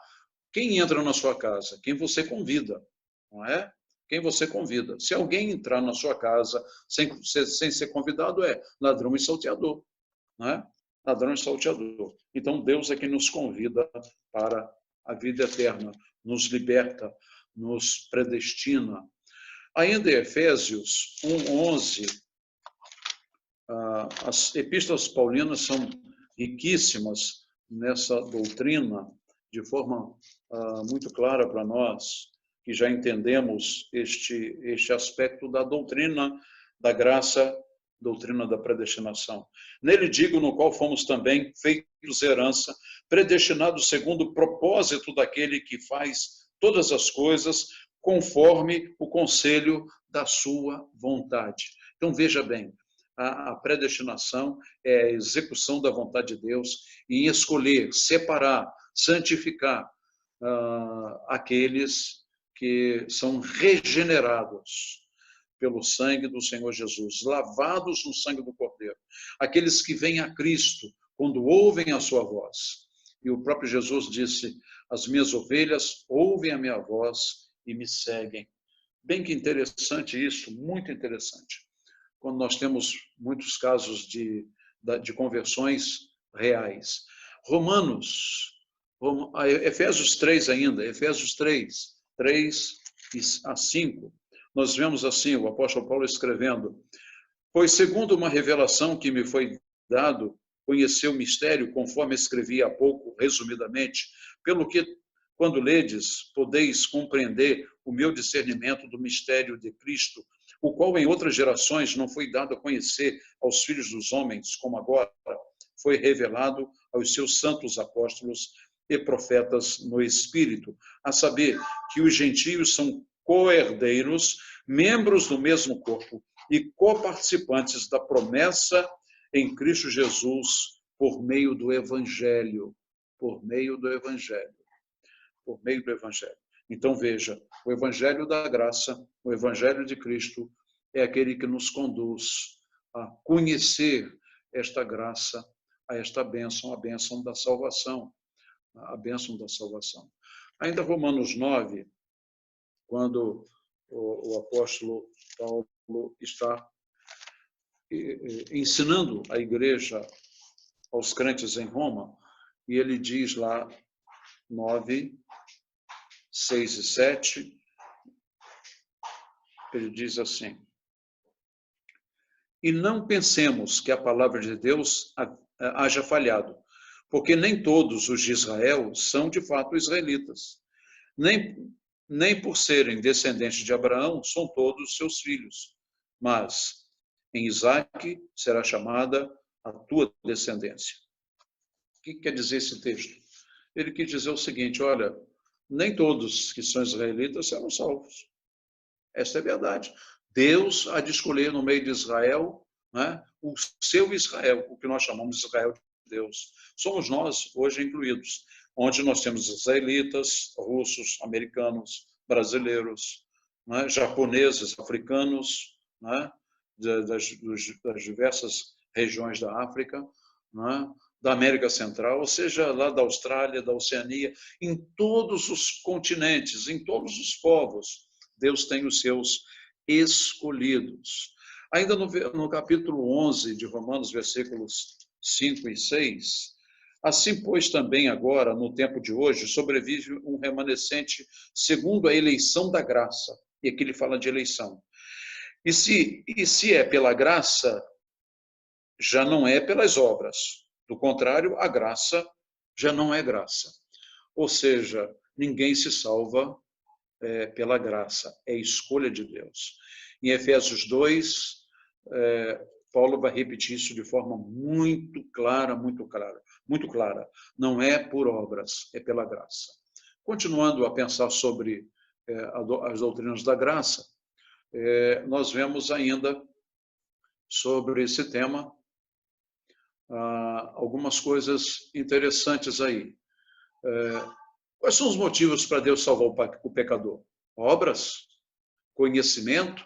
[SPEAKER 1] quem entra na sua casa, quem você convida, não é? Quem você convida. Se alguém entrar na sua casa sem ser convidado, é ladrão e salteador, não é? Ladrão e salteador. Então, Deus é quem nos convida para a vida eterna, nos liberta, nos predestina. Ainda em Efésios 1:11, as epístolas paulinas são riquíssimas nessa doutrina, de forma muito clara para nós, que já entendemos este aspecto da doutrina da graça, doutrina da predestinação. Nele digo, no qual fomos também feitos herança, predestinados segundo o propósito daquele que faz todas as coisas conforme o conselho da sua vontade. Então, veja bem, a predestinação é a execução da vontade de Deus em escolher, separar, santificar aqueles que são regenerados pelo sangue do Senhor Jesus, lavados no sangue do Cordeiro. Aqueles que vêm a Cristo quando ouvem a sua voz. E o próprio Jesus disse: as minhas ovelhas ouvem a minha voz e me seguem. Bem que interessante isso, muito interessante. Quando nós temos muitos casos de conversões reais. Efésios 3 ainda, Efésios 3:3-5, nós vemos assim, o apóstolo Paulo escrevendo: pois segundo uma revelação que me foi dado, conhecer o mistério, conforme escrevi há pouco, resumidamente, pelo que, quando ledes, podeis compreender o meu discernimento do mistério de Cristo, o qual em outras gerações não foi dado a conhecer aos filhos dos homens, como agora foi revelado aos seus santos apóstolos e profetas no Espírito, a saber que os gentios são co-herdeiros, membros do mesmo corpo e coparticipantes da promessa em Cristo Jesus por meio do Evangelho, por meio do Evangelho, por meio do Evangelho. Então, veja, o Evangelho da graça, o Evangelho de Cristo, é aquele que nos conduz a conhecer esta graça, a esta bênção, a bênção da salvação, a bênção da salvação. Ainda Romanos 9, quando o apóstolo Paulo está ensinando a igreja, aos crentes em Roma, e ele diz lá, 9, 6 e 7, ele diz assim: e não pensemos que a palavra de Deus haja falhado, porque nem todos os de Israel são de fato israelitas, nem por serem descendentes de Abraão são todos seus filhos, mas em Isaque será chamada a tua descendência. O que quer dizer esse texto? Ele quis dizer o seguinte: olha, nem todos que são israelitas serão salvos. Esta é a verdade. Deus há de escolher no meio de Israel, né, o seu Israel, o que nós chamamos de Israel de Deus. Somos nós, hoje incluídos, onde nós temos israelitas, russos, americanos, brasileiros, né, japoneses, africanos, né, das diversas regiões da África, né, da América Central, ou seja, lá da Austrália, da Oceania, em todos os continentes, em todos os povos, Deus tem os seus escolhidos. Ainda no capítulo 11 de Romanos, versículos 5 e 6, assim, pois, também agora, no tempo de hoje, sobrevive um remanescente segundo a eleição da graça. E aqui ele fala de eleição. E se é pela graça, já não é pelas obras. Do contrário, a graça já não é graça. Ou seja, ninguém se salva pela graça, é escolha de Deus. Em Efésios 2, Paulo vai repetir isso de forma muito clara, muito clara, muito clara. Não é por obras, é pela graça. Continuando a pensar sobre as doutrinas da graça, nós vemos ainda sobre esse tema algumas coisas interessantes aí. Quais são os motivos para Deus salvar o pecador? Obras? Conhecimento?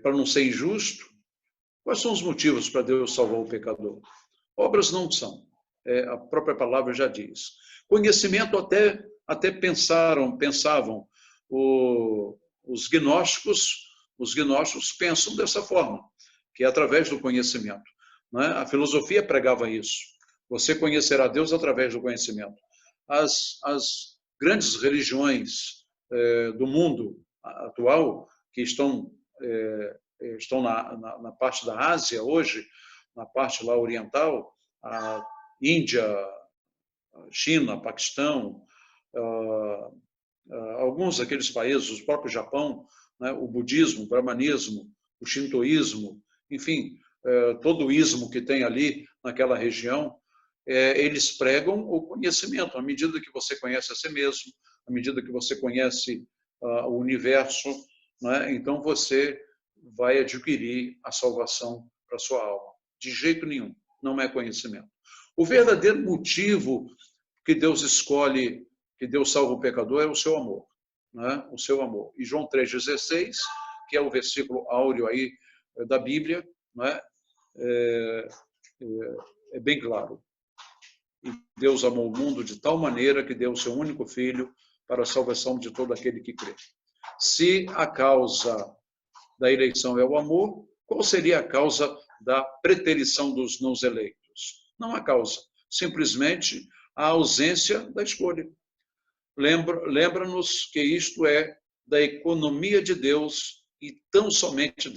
[SPEAKER 1] para não ser injusto. Quais são os motivos para Deus salvar o pecador? Obras não são. A própria palavra já diz. Conhecimento até pensavam os gnósticos pensam dessa forma, que é através do conhecimento. Não é? A filosofia pregava isso. Você conhecerá Deus através do conhecimento. As grandes religiões do mundo atual, que estão na parte da Ásia hoje, na parte lá oriental, a Índia, a China, Paquistão, alguns daqueles países, o próprio Japão, né, o budismo, o brahmanismo, o shintoísmo, enfim, todo o ismo que tem ali naquela região, eles pregam o conhecimento. À medida que você conhece a si mesmo, à medida que você conhece o universo, né, então você vai adquirir a salvação para a sua alma. De jeito nenhum, não é conhecimento. O verdadeiro motivo que Deus escolhe, que Deus salva o pecador, é o seu amor. Né? O seu amor. E João 3,16, que é o versículo áureo aí da Bíblia, né? É bem claro. E Deus amou o mundo de tal maneira que deu o seu único filho para a salvação de todo aquele que crê. Se a causa da eleição é o amor, qual seria a causa da preterição dos não eleitos? Não há causa, simplesmente a ausência da escolha. Lembra-nos que isto é da economia de Deus e tão somente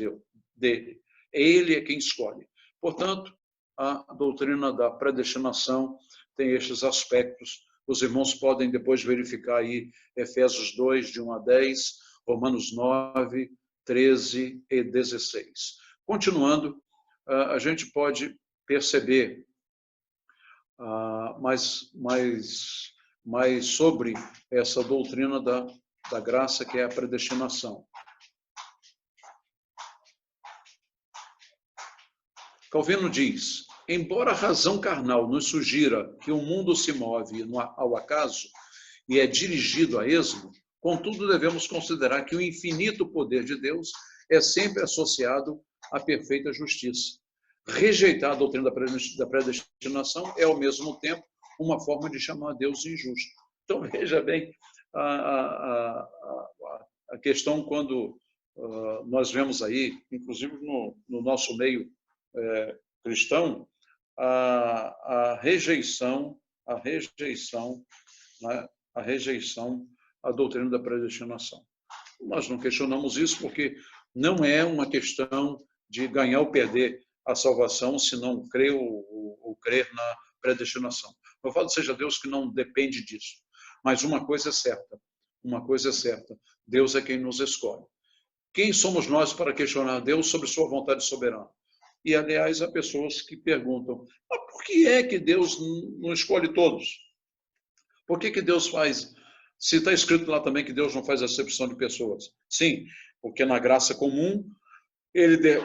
[SPEAKER 1] dele. Ele é quem escolhe. Portanto, a doutrina da predestinação tem estes aspectos. Os irmãos podem depois verificar aí Efésios 2, de 1 a 10, Romanos 9, 13 e 16. Continuando, a gente pode perceber mais sobre essa doutrina da graça, que é a predestinação. Calvino diz: embora a razão carnal nos sugira que o mundo se move ao acaso e é dirigido a esmo, contudo devemos considerar que o infinito poder de Deus é sempre associado à perfeita justiça. Rejeitar a doutrina da predestinação é, ao mesmo tempo, uma forma de chamar Deus injusto. Então, veja bem a questão quando nós vemos aí, inclusive no nosso meio cristão, a rejeição à doutrina da predestinação. Nós não questionamos isso porque não é uma questão de ganhar ou perder a salvação se não crer ou crer na predestinação. Louvado seja Deus que não depende disso. Mas uma coisa é certa, Deus é quem nos escolhe. Quem somos nós para questionar Deus sobre sua vontade soberana? E, aliás, há pessoas que perguntam, mas por que é que Deus não escolhe todos? Por que Deus faz? Se está escrito lá também que Deus não faz acepção de pessoas. Sim, porque na graça comum,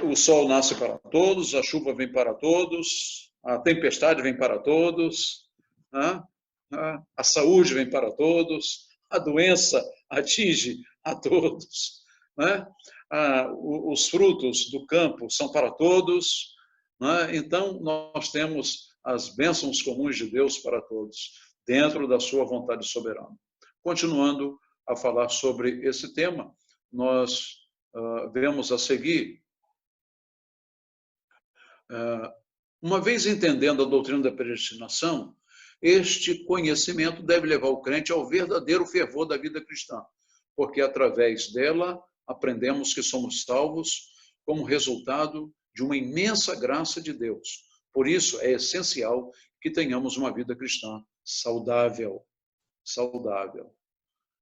[SPEAKER 1] o sol nasce para todos, a chuva vem para todos, a tempestade vem para todos, a saúde vem para todos, a doença atinge a todos, os frutos do campo são para todos. Então, nós temos as bênçãos comuns de Deus para todos, dentro da sua vontade soberana. Continuando a falar sobre esse tema, nós vemos a seguir, uma vez entendendo a doutrina da predestinação, este conhecimento deve levar o crente ao verdadeiro fervor da vida cristã, porque através dela aprendemos que somos salvos como resultado de uma imensa graça de Deus. Por isso, é essencial que tenhamos uma vida cristã saudável.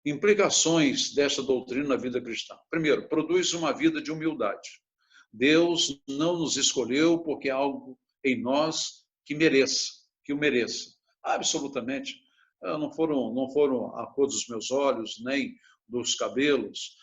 [SPEAKER 1] Implicações desta doutrina na vida cristã. Primeiro, produz uma vida de humildade. Deus não nos escolheu porque há algo em nós que o mereça. Absolutamente. Não foram a cor dos meus olhos, nem dos cabelos.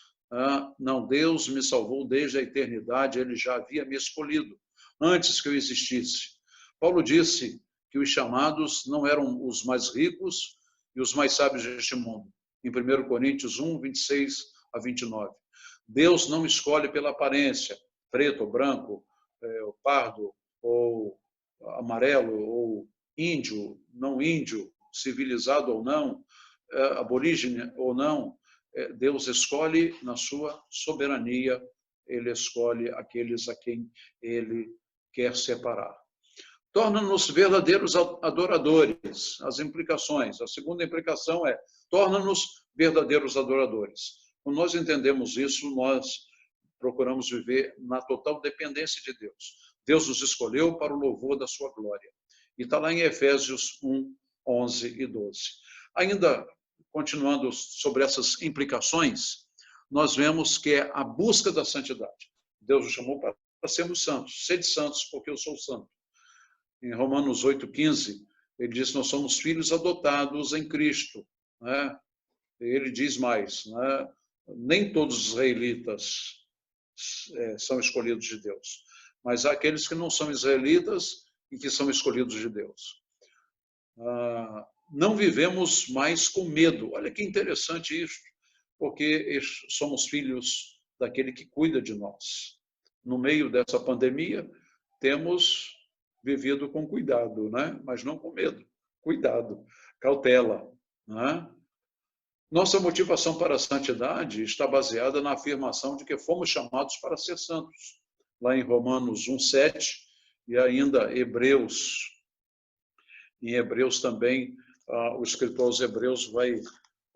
[SPEAKER 1] Não, Deus me salvou desde a eternidade, Ele já havia me escolhido, antes que eu existisse. Paulo disse que os chamados não eram os mais ricos e os mais sábios deste mundo, em 1 Coríntios 1, 26 a 29. Deus não escolhe pela aparência, preto ou branco, ou pardo, ou amarelo, ou índio, não índio, civilizado ou não, aborígene ou não. Deus escolhe na sua soberania, ele escolhe aqueles a quem ele quer separar. Torna-nos verdadeiros adoradores. As implicações. A segunda implicação é torna-nos verdadeiros adoradores. Quando nós entendemos isso, nós procuramos viver na total dependência de Deus. Deus nos escolheu para o louvor da sua glória. E está lá em Efésios 1, 11 e 12. Ainda continuando sobre essas implicações, nós vemos que é a busca da santidade. Deus nos chamou para sermos santos. Sede santos, porque eu sou santo. Em Romanos 8,15, ele diz que nós somos filhos adotados em Cristo. Né? Ele diz mais, né? Nem todos os israelitas são escolhidos de Deus, mas há aqueles que não são israelitas e que são escolhidos de Deus. Não vivemos mais com medo. Olha que interessante isso, porque somos filhos daquele que cuida de nós. No meio dessa pandemia, temos vivido com cuidado, né? Mas não com medo. Cuidado, cautela. Né? Nossa motivação para a santidade está baseada na afirmação de que fomos chamados para ser santos. Lá em Romanos 1,7 e ainda Hebreus. Em Hebreus também, o escritor aos Hebreus vai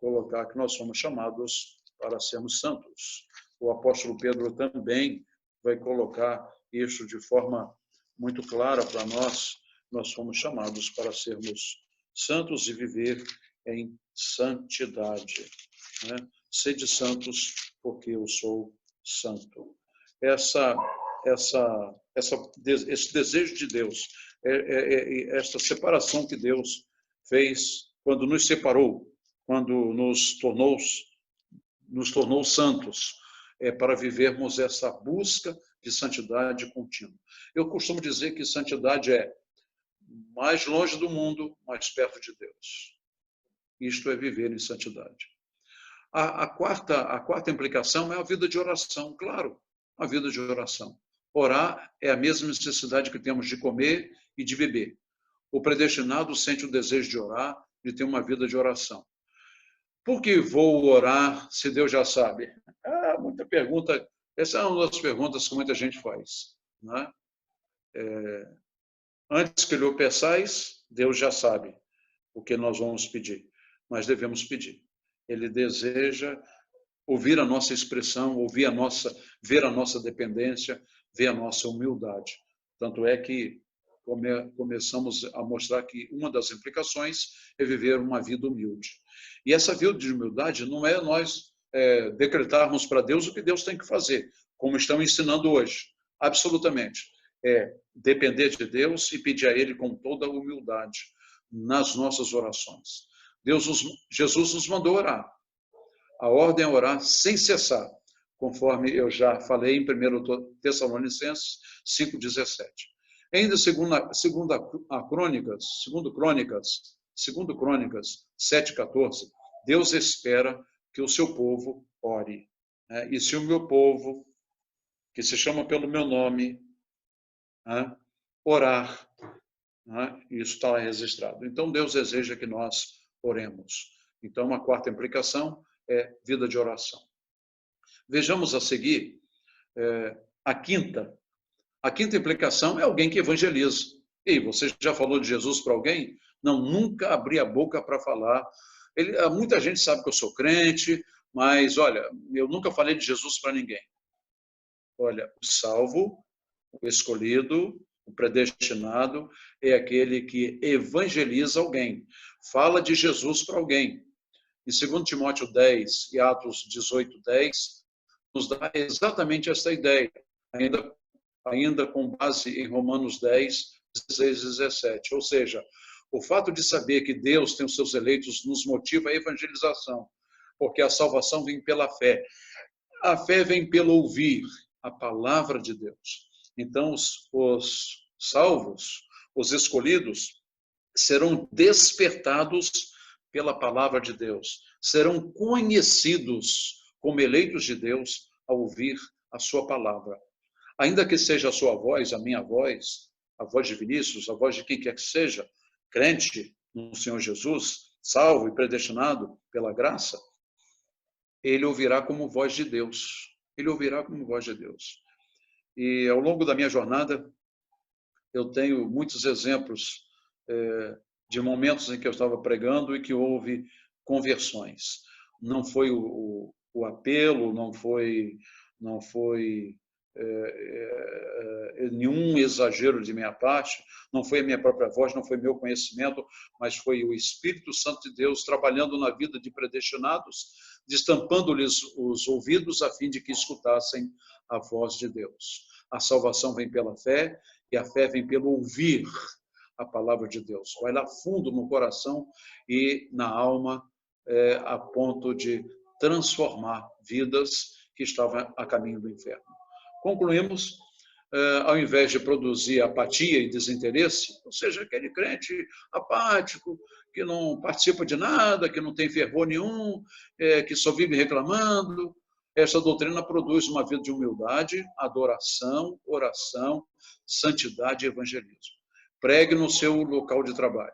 [SPEAKER 1] colocar que nós somos chamados para sermos santos. O apóstolo Pedro também vai colocar isso de forma muito clara para nós. Nós fomos chamados para sermos santos e viver em santidade. Né? Sede santos, porque eu sou santo. Esse desejo de Deus, essa separação que Deus fez quando nos separou, quando nos tornou santos, para vivermos essa busca de santidade contínua. Eu costumo dizer que santidade é mais longe do mundo, mais perto de Deus. Isto é viver em santidade. A quarta implicação é a vida de oração, claro, a vida de oração. Orar é a mesma necessidade que temos de comer e de beber. O predestinado sente o desejo de orar, de ter uma vida de oração. Por que vou orar se Deus já sabe? Muita pergunta. Essa é uma das perguntas que muita gente faz. Né? Antes que lhe o peçais, Deus já sabe o que nós vamos pedir, mas devemos pedir. Ele deseja ouvir a nossa expressão, ver a nossa dependência, ver a nossa humildade. Tanto é que começamos a mostrar que uma das implicações é viver uma vida humilde. E essa vida de humildade não é nós decretarmos para Deus o que Deus tem que fazer, como estão ensinando hoje. Absolutamente. É depender de Deus e pedir a Ele com toda a humildade nas nossas orações. Jesus nos mandou orar. A ordem é orar sem cessar, conforme eu já falei em 1 Tessalonicenses 5,17. Ainda segundo Crônicas 7,14, Deus espera que o seu povo ore. E se o meu povo, que se chama pelo meu nome, orar, isso está registrado. Então, Deus deseja que nós oremos. Então, a quarta implicação é vida de oração. Vejamos a seguir a quinta. A quinta implicação é alguém que evangeliza. E você já falou de Jesus para alguém? Não, nunca abri a boca para falar. Muita gente sabe que eu sou crente, mas, olha, eu nunca falei de Jesus para ninguém. Olha, o salvo, o escolhido, o predestinado é aquele que evangeliza alguém, fala de Jesus para alguém. Em 2 Timóteo 10 e Atos 18:10, nos dá exatamente essa ideia, ainda com base em Romanos 10, 16 e 17. Ou seja, o fato de saber que Deus tem os seus eleitos nos motiva a evangelização, porque a salvação vem pela fé. A fé vem pelo ouvir a palavra de Deus. Então, os salvos, os escolhidos, serão despertados pela palavra de Deus, serão conhecidos como eleitos de Deus a ouvir a sua palavra. Ainda que seja a sua voz, a minha voz, a voz de Vinícius, a voz de quem quer que seja, crente no Senhor Jesus, salvo e predestinado pela graça, ele ouvirá como voz de Deus. Ele ouvirá como voz de Deus. E ao longo da minha jornada, eu tenho muitos exemplos de momentos em que eu estava pregando e que houve conversões. Não foi o apelo, não foi nenhum exagero de minha parte, não foi a minha própria voz, não foi meu conhecimento, mas foi o Espírito Santo de Deus trabalhando na vida de predestinados, destampando-lhes os ouvidos a fim de que escutassem a voz de Deus. A salvação vem pela fé e a fé vem pelo ouvir a palavra de Deus. Vai lá fundo no coração e na alma, a ponto de transformar vidas que estavam a caminho do inferno. Concluímos, ao invés de produzir apatia e desinteresse, ou seja, aquele crente apático, que não participa de nada, que não tem fervor nenhum, que só vive reclamando, essa doutrina produz uma vida de humildade, adoração, oração, santidade e evangelismo. Pregue no seu local de trabalho,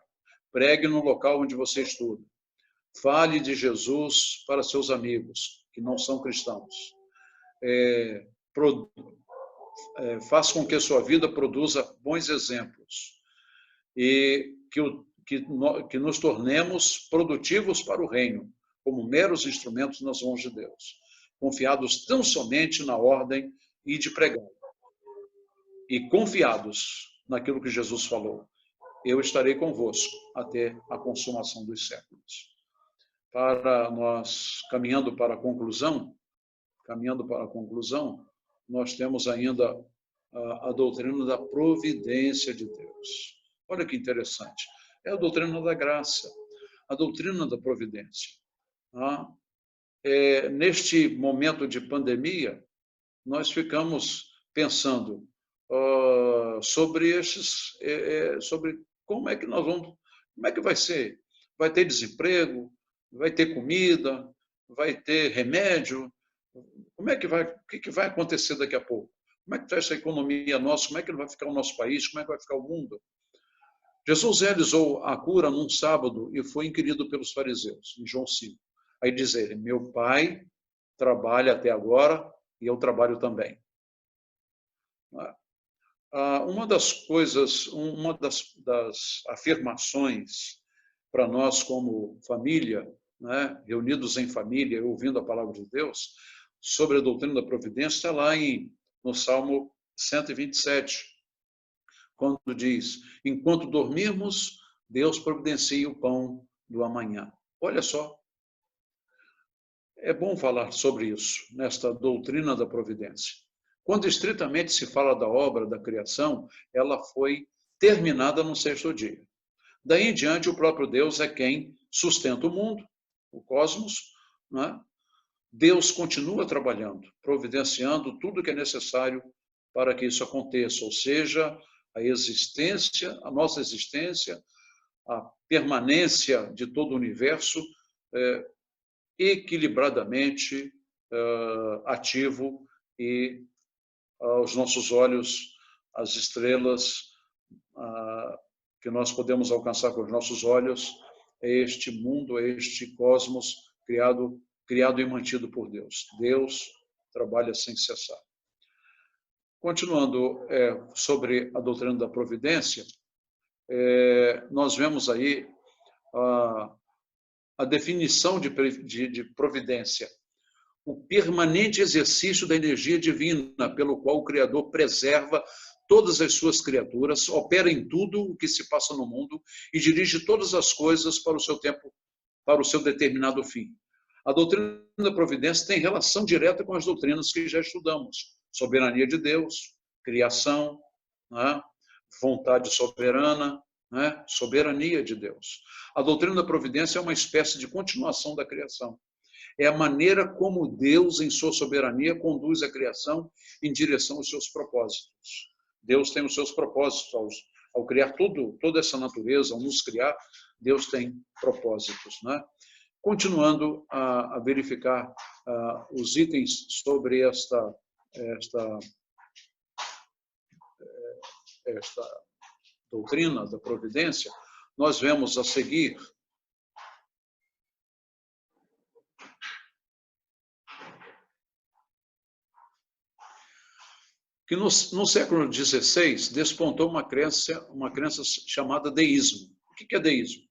[SPEAKER 1] pregue no local onde você estuda, fale de Jesus para seus amigos que não são cristãos. Faça com que a sua vida produza bons exemplos e que nos tornemos produtivos para o reino, como meros instrumentos nas mãos de Deus, confiados tão somente na ordem e de pregar, e confiados naquilo que Jesus falou. Eu estarei convosco até a consumação dos séculos. Para nós, caminhando para a conclusão, nós temos ainda a doutrina da providência de Deus. Olha que interessante. É a doutrina da graça, a doutrina da providência. Neste momento de pandemia, nós ficamos pensando sobre como é que nós vamos, como é que vai ser? Vai ter desemprego? Vai ter comida? Vai ter remédio? Como é que vai? O que vai acontecer daqui a pouco? Como é que está essa economia nossa? Como é que vai ficar o nosso país? Como é que vai ficar o mundo? Jesus realizou a cura num sábado e foi inquirido pelos fariseus, em João 5. Aí diz ele: meu pai trabalha até agora e eu trabalho também. Uma das coisas, uma das afirmações para nós como família, né, reunidos em família, ouvindo a palavra de Deus, sobre a doutrina da providência, está lá no Salmo 127, quando diz: enquanto dormirmos, Deus providencia o pão do amanhã. Olha só, é bom falar sobre isso, nesta doutrina da providência. Quando estritamente se fala da obra da criação, ela foi terminada no sexto dia. Daí em diante, o próprio Deus é quem sustenta o mundo, o cosmos, né? Deus continua trabalhando, providenciando tudo que é necessário para que isso aconteça, ou seja, a nossa existência, a permanência de todo o universo equilibradamente ativo e aos nossos olhos as estrelas que nós podemos alcançar com os nossos olhos é este mundo, é este cosmos criado e mantido por Deus. Deus trabalha sem cessar. Continuando sobre a doutrina da providência, nós vemos aí a definição de providência: o permanente exercício da energia divina, pelo qual o Criador preserva todas as suas criaturas, opera em tudo o que se passa no mundo e dirige todas as coisas para o seu tempo, para o seu determinado fim. A doutrina da providência tem relação direta com as doutrinas que já estudamos: soberania de Deus, criação, né? Vontade soberana, né? Soberania de Deus. A doutrina da providência é uma espécie de continuação da criação. É a maneira como Deus, em sua soberania, conduz a criação em direção aos seus propósitos. Deus tem os seus propósitos ao criar toda essa natureza, ao nos criar. Deus tem propósitos, né? continuando a verificar os itens sobre esta doutrina da providência, nós vemos a seguir que no século XVI despontou uma crença chamada deísmo. O que é deísmo?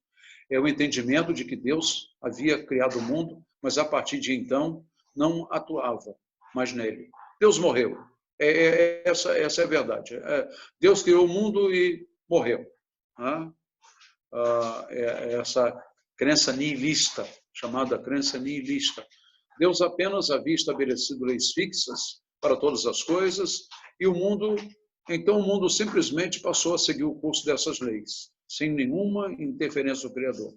[SPEAKER 1] É o entendimento de que Deus havia criado o mundo, mas a partir de então não atuava mais nele. Deus morreu. Essa é a verdade. Deus criou o mundo e morreu. Essa crença nihilista, chamada crença nihilista. Deus apenas havia estabelecido leis fixas para todas as coisas e então o mundo simplesmente passou a seguir o curso dessas leis, sem nenhuma interferência do Criador.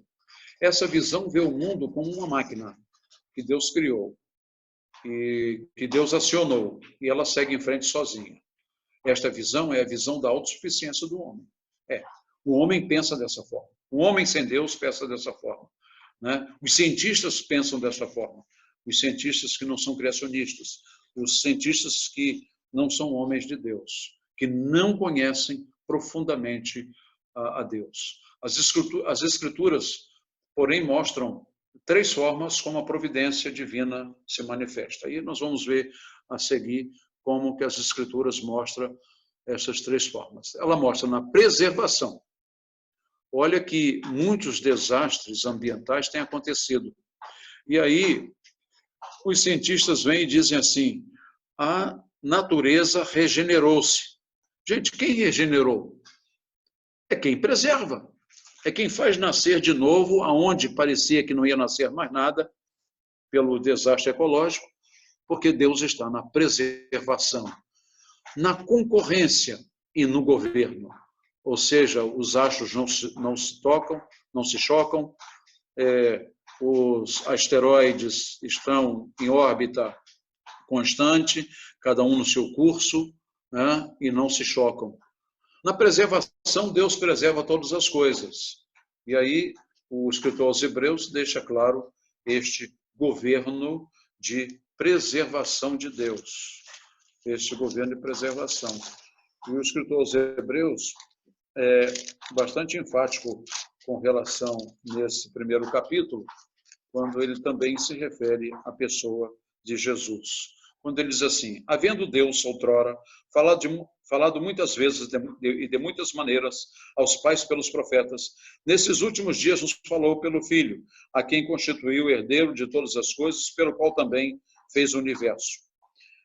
[SPEAKER 1] Essa visão vê o mundo como uma máquina que Deus criou e que Deus acionou, e ela segue em frente sozinha. Esta visão é a visão da autossuficiência do homem. O homem pensa dessa forma. O homem sem Deus pensa dessa forma. Né? Os cientistas pensam dessa forma. Os cientistas que não são criacionistas. Os cientistas que não são homens de Deus, que não conhecem profundamente a Deus. As escrituras, porém, mostram 3 formas como a providência divina se manifesta. Aí nós vamos ver a seguir como que as escrituras mostram essas 3 formas. Ela mostra na preservação. Olha que muitos desastres ambientais têm acontecido. E aí os cientistas vêm e dizem assim: a natureza regenerou-se. Gente, quem regenerou? É quem preserva. É quem faz nascer de novo aonde parecia que não ia nascer mais nada pelo desastre ecológico, porque Deus está na preservação, na concorrência e no governo. Ou seja, os astros não se tocam, não se chocam, os asteroides estão em órbita constante, cada um no seu curso, né, e não se chocam. Na preservação, Deus preserva todas as coisas. E aí, o escritor aos Hebreus deixa claro este governo de preservação de Deus. Este governo de preservação. E o escritor aos Hebreus é bastante enfático com relação nesse primeiro capítulo, quando ele também se refere à pessoa de Jesus. Quando ele diz assim: havendo Deus outrora falado muitas vezes e de muitas maneiras aos pais pelos profetas, nesses últimos dias nos falou pelo Filho, a quem constituiu o herdeiro de todas as coisas, pelo qual também fez o universo.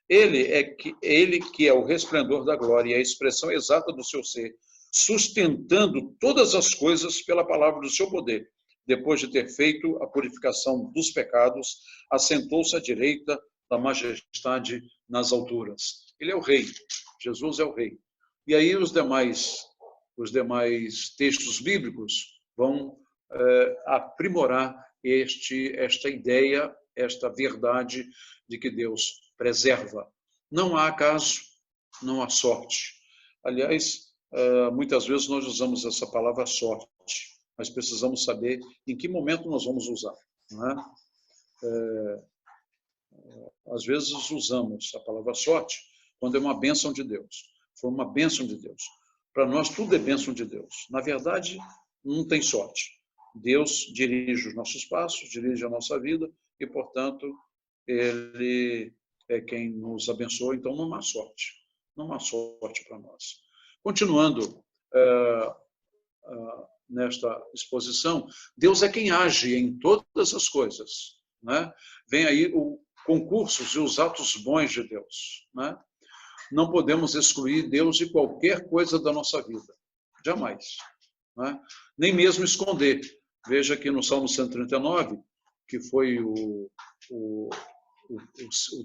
[SPEAKER 1] Ele que é o resplendor da glória e a expressão exata do seu ser, sustentando todas as coisas pela palavra do seu poder. Depois de ter feito a purificação dos pecados, assentou-se à direita da majestade nas alturas. Ele é o rei. Jesus é o rei. E aí os demais textos bíblicos vão aprimorar esta ideia, esta verdade de que Deus preserva. Não há acaso, não há sorte. Aliás, muitas vezes nós usamos essa palavra sorte, mas precisamos saber em que momento nós vamos usar. Não é? Às vezes usamos a palavra sorte quando é uma bênção de Deus. Foi uma bênção de Deus. Para nós tudo é bênção de Deus. Na verdade, não tem sorte. Deus dirige os nossos passos, dirige a nossa vida e, portanto, Ele é quem nos abençoa. Então, não há sorte. Não há sorte para nós. Continuando nesta exposição, Deus é quem age em todas as coisas. Né? Vem aí o concursos e os atos bons de Deus. Né? Não podemos excluir Deus de qualquer coisa da nossa vida. Jamais. Né? Nem mesmo esconder. Veja aqui no Salmo 139, que foi o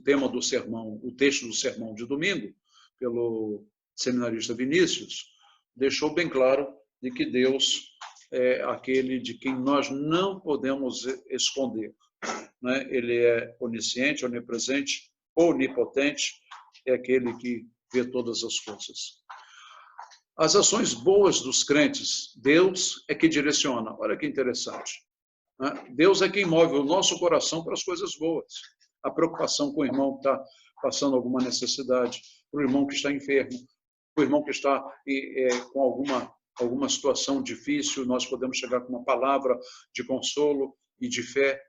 [SPEAKER 1] tema do sermão, o texto do sermão de domingo, pelo seminarista Vinícius, deixou bem claro de que Deus é aquele de quem nós não podemos esconder. Né? Ele é onisciente, onipresente, onipotente, é aquele que vê todas as coisas. As ações boas dos crentes, Deus é que direciona. Olha que interessante. né? Deus é quem move o nosso coração para as coisas boas. A preocupação com o irmão que está passando alguma necessidade, para o irmão que está enfermo, para o irmão que está com alguma situação difícil, nós podemos chegar com uma palavra de consolo e de fé.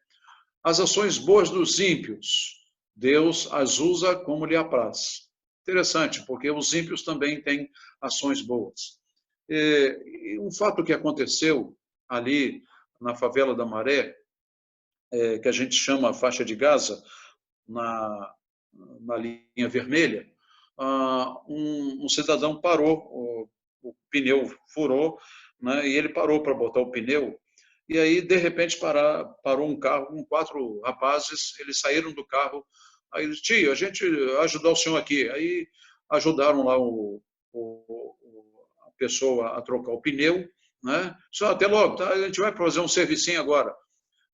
[SPEAKER 1] As ações boas dos ímpios, Deus as usa como lhe apraz. Interessante, porque os ímpios também têm ações boas. E um fato que aconteceu ali na favela da Maré, que a gente chama a faixa de Gaza, na linha vermelha, um cidadão parou, o pneu furou, né, e ele parou para botar o pneu, e aí, de repente, parou um carro com 4 rapazes, eles saíram do carro, aí eles, tio, a gente ajudar o senhor aqui. Aí ajudaram lá a pessoa a trocar o pneu, né? Só até logo, tá? A gente vai fazer um servicinho agora.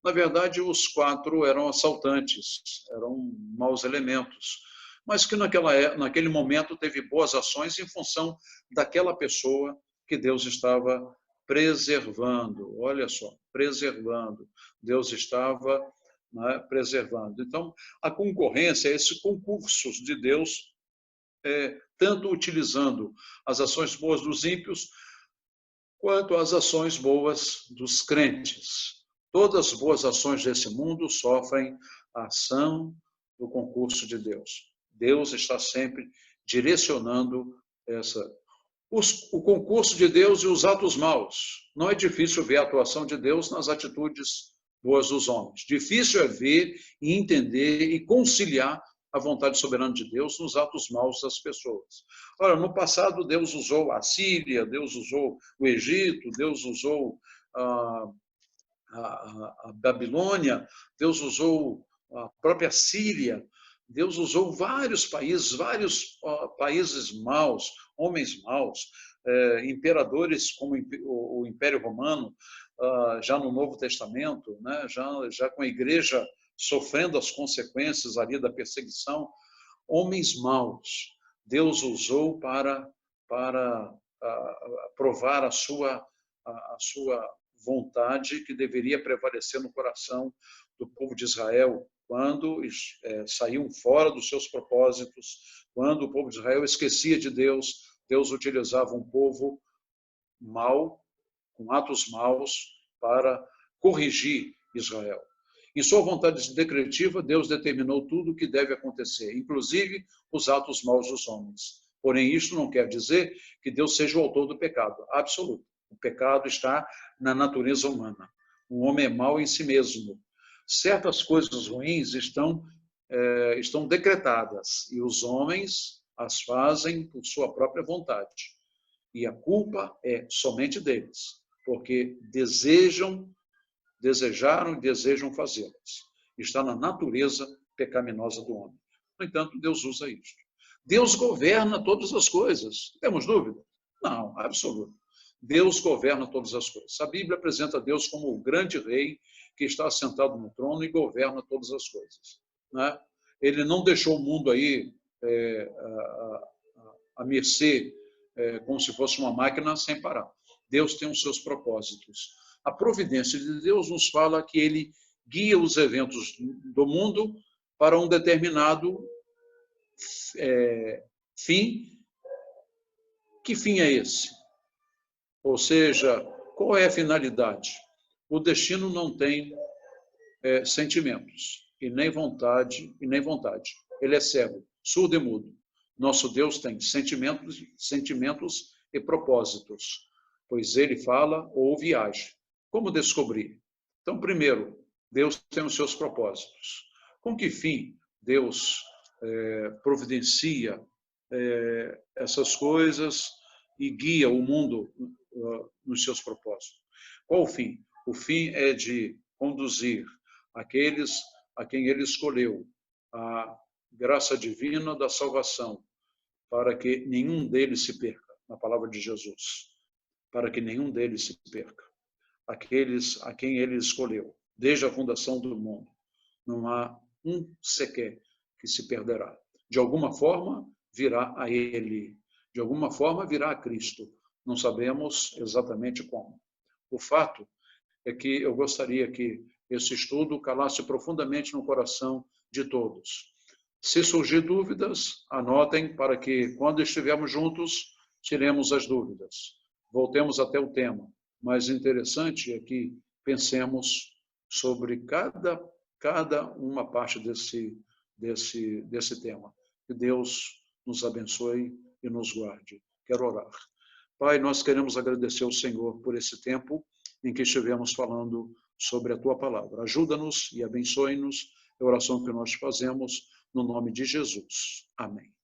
[SPEAKER 1] Na verdade, os 4 eram assaltantes, eram maus elementos, mas que naquele momento teve boas ações em função daquela pessoa que Deus estava preservando. Olha só, preservando. Deus estava, né, preservando. Então, a concorrência, esses concursos de Deus, tanto utilizando as ações boas dos ímpios, quanto as ações boas dos crentes. Todas as boas ações desse mundo sofrem a ação do concurso de Deus. Deus está sempre direcionando o concurso de Deus e os atos maus. Não é difícil ver a atuação de Deus nas atitudes boas dos homens. Difícil é ver e entender e conciliar a vontade soberana de Deus nos atos maus das pessoas. Ora, no passado, Deus usou a Síria, Deus usou o Egito, Deus usou a Babilônia, Deus usou a própria Síria, Deus usou vários países maus, homens maus, imperadores como o Império Romano, já no Novo Testamento, né, já com a igreja sofrendo as consequências ali da perseguição, homens maus, Deus usou para provar a sua vontade que deveria prevalecer no coração do povo de Israel, quando saíam fora dos seus propósitos, quando o povo de Israel esquecia de Deus, Deus utilizava um povo mau, com atos maus, para corrigir Israel. Em sua vontade decretiva, Deus determinou tudo o que deve acontecer, inclusive os atos maus dos homens. Porém, isso não quer dizer que Deus seja o autor do pecado, absoluto. O pecado está na natureza humana. O homem é mau em si mesmo. Certas coisas ruins estão decretadas e os homens as fazem por sua própria vontade. E a culpa é somente deles, porque desejaram e desejam fazê-las. Está na natureza pecaminosa do homem. No entanto, Deus usa isso. Deus governa todas as coisas. Temos dúvida? Não, absoluto. Deus governa todas as coisas. A Bíblia apresenta Deus como o grande rei que está assentado no trono e governa todas as coisas, né? Ele não deixou o mundo aí à mercê, como se fosse uma máquina sem parar. Deus tem os seus propósitos. A providência de Deus nos fala que ele guia os eventos do mundo para um determinado fim. Que fim é esse? Ou seja, qual é a finalidade? O destino não tem sentimentos, e nem vontade. Ele é cego, surdo e mudo. Nosso Deus tem sentimentos e propósitos, pois ele fala, ouve e age. Como descobrir? Então, primeiro, Deus tem os seus propósitos. Com que fim Deus providencia essas coisas e guia o mundo nos seus propósitos? Qual o fim? O fim é de conduzir aqueles a quem ele escolheu a graça divina da salvação, para que nenhum deles se perca, na palavra de Jesus, para que nenhum deles se perca. Aqueles a quem ele escolheu, desde a fundação do mundo, não há um sequer que se perderá. De alguma forma virá a ele, de alguma forma virá a Cristo. Não sabemos exatamente como. O fato é que eu gostaria que esse estudo calasse profundamente no coração de todos. Se surgir dúvidas, anotem para que, quando estivermos juntos, tiremos as dúvidas. Voltemos até o tema. Mas interessante é que pensemos sobre cada uma parte desse tema. Que Deus nos abençoe e nos guarde. Quero orar. Pai, nós queremos agradecer ao Senhor por esse tempo em que estivemos falando sobre a Tua palavra. Ajuda-nos e abençoe-nos. É a oração que nós fazemos no nome de Jesus. Amém.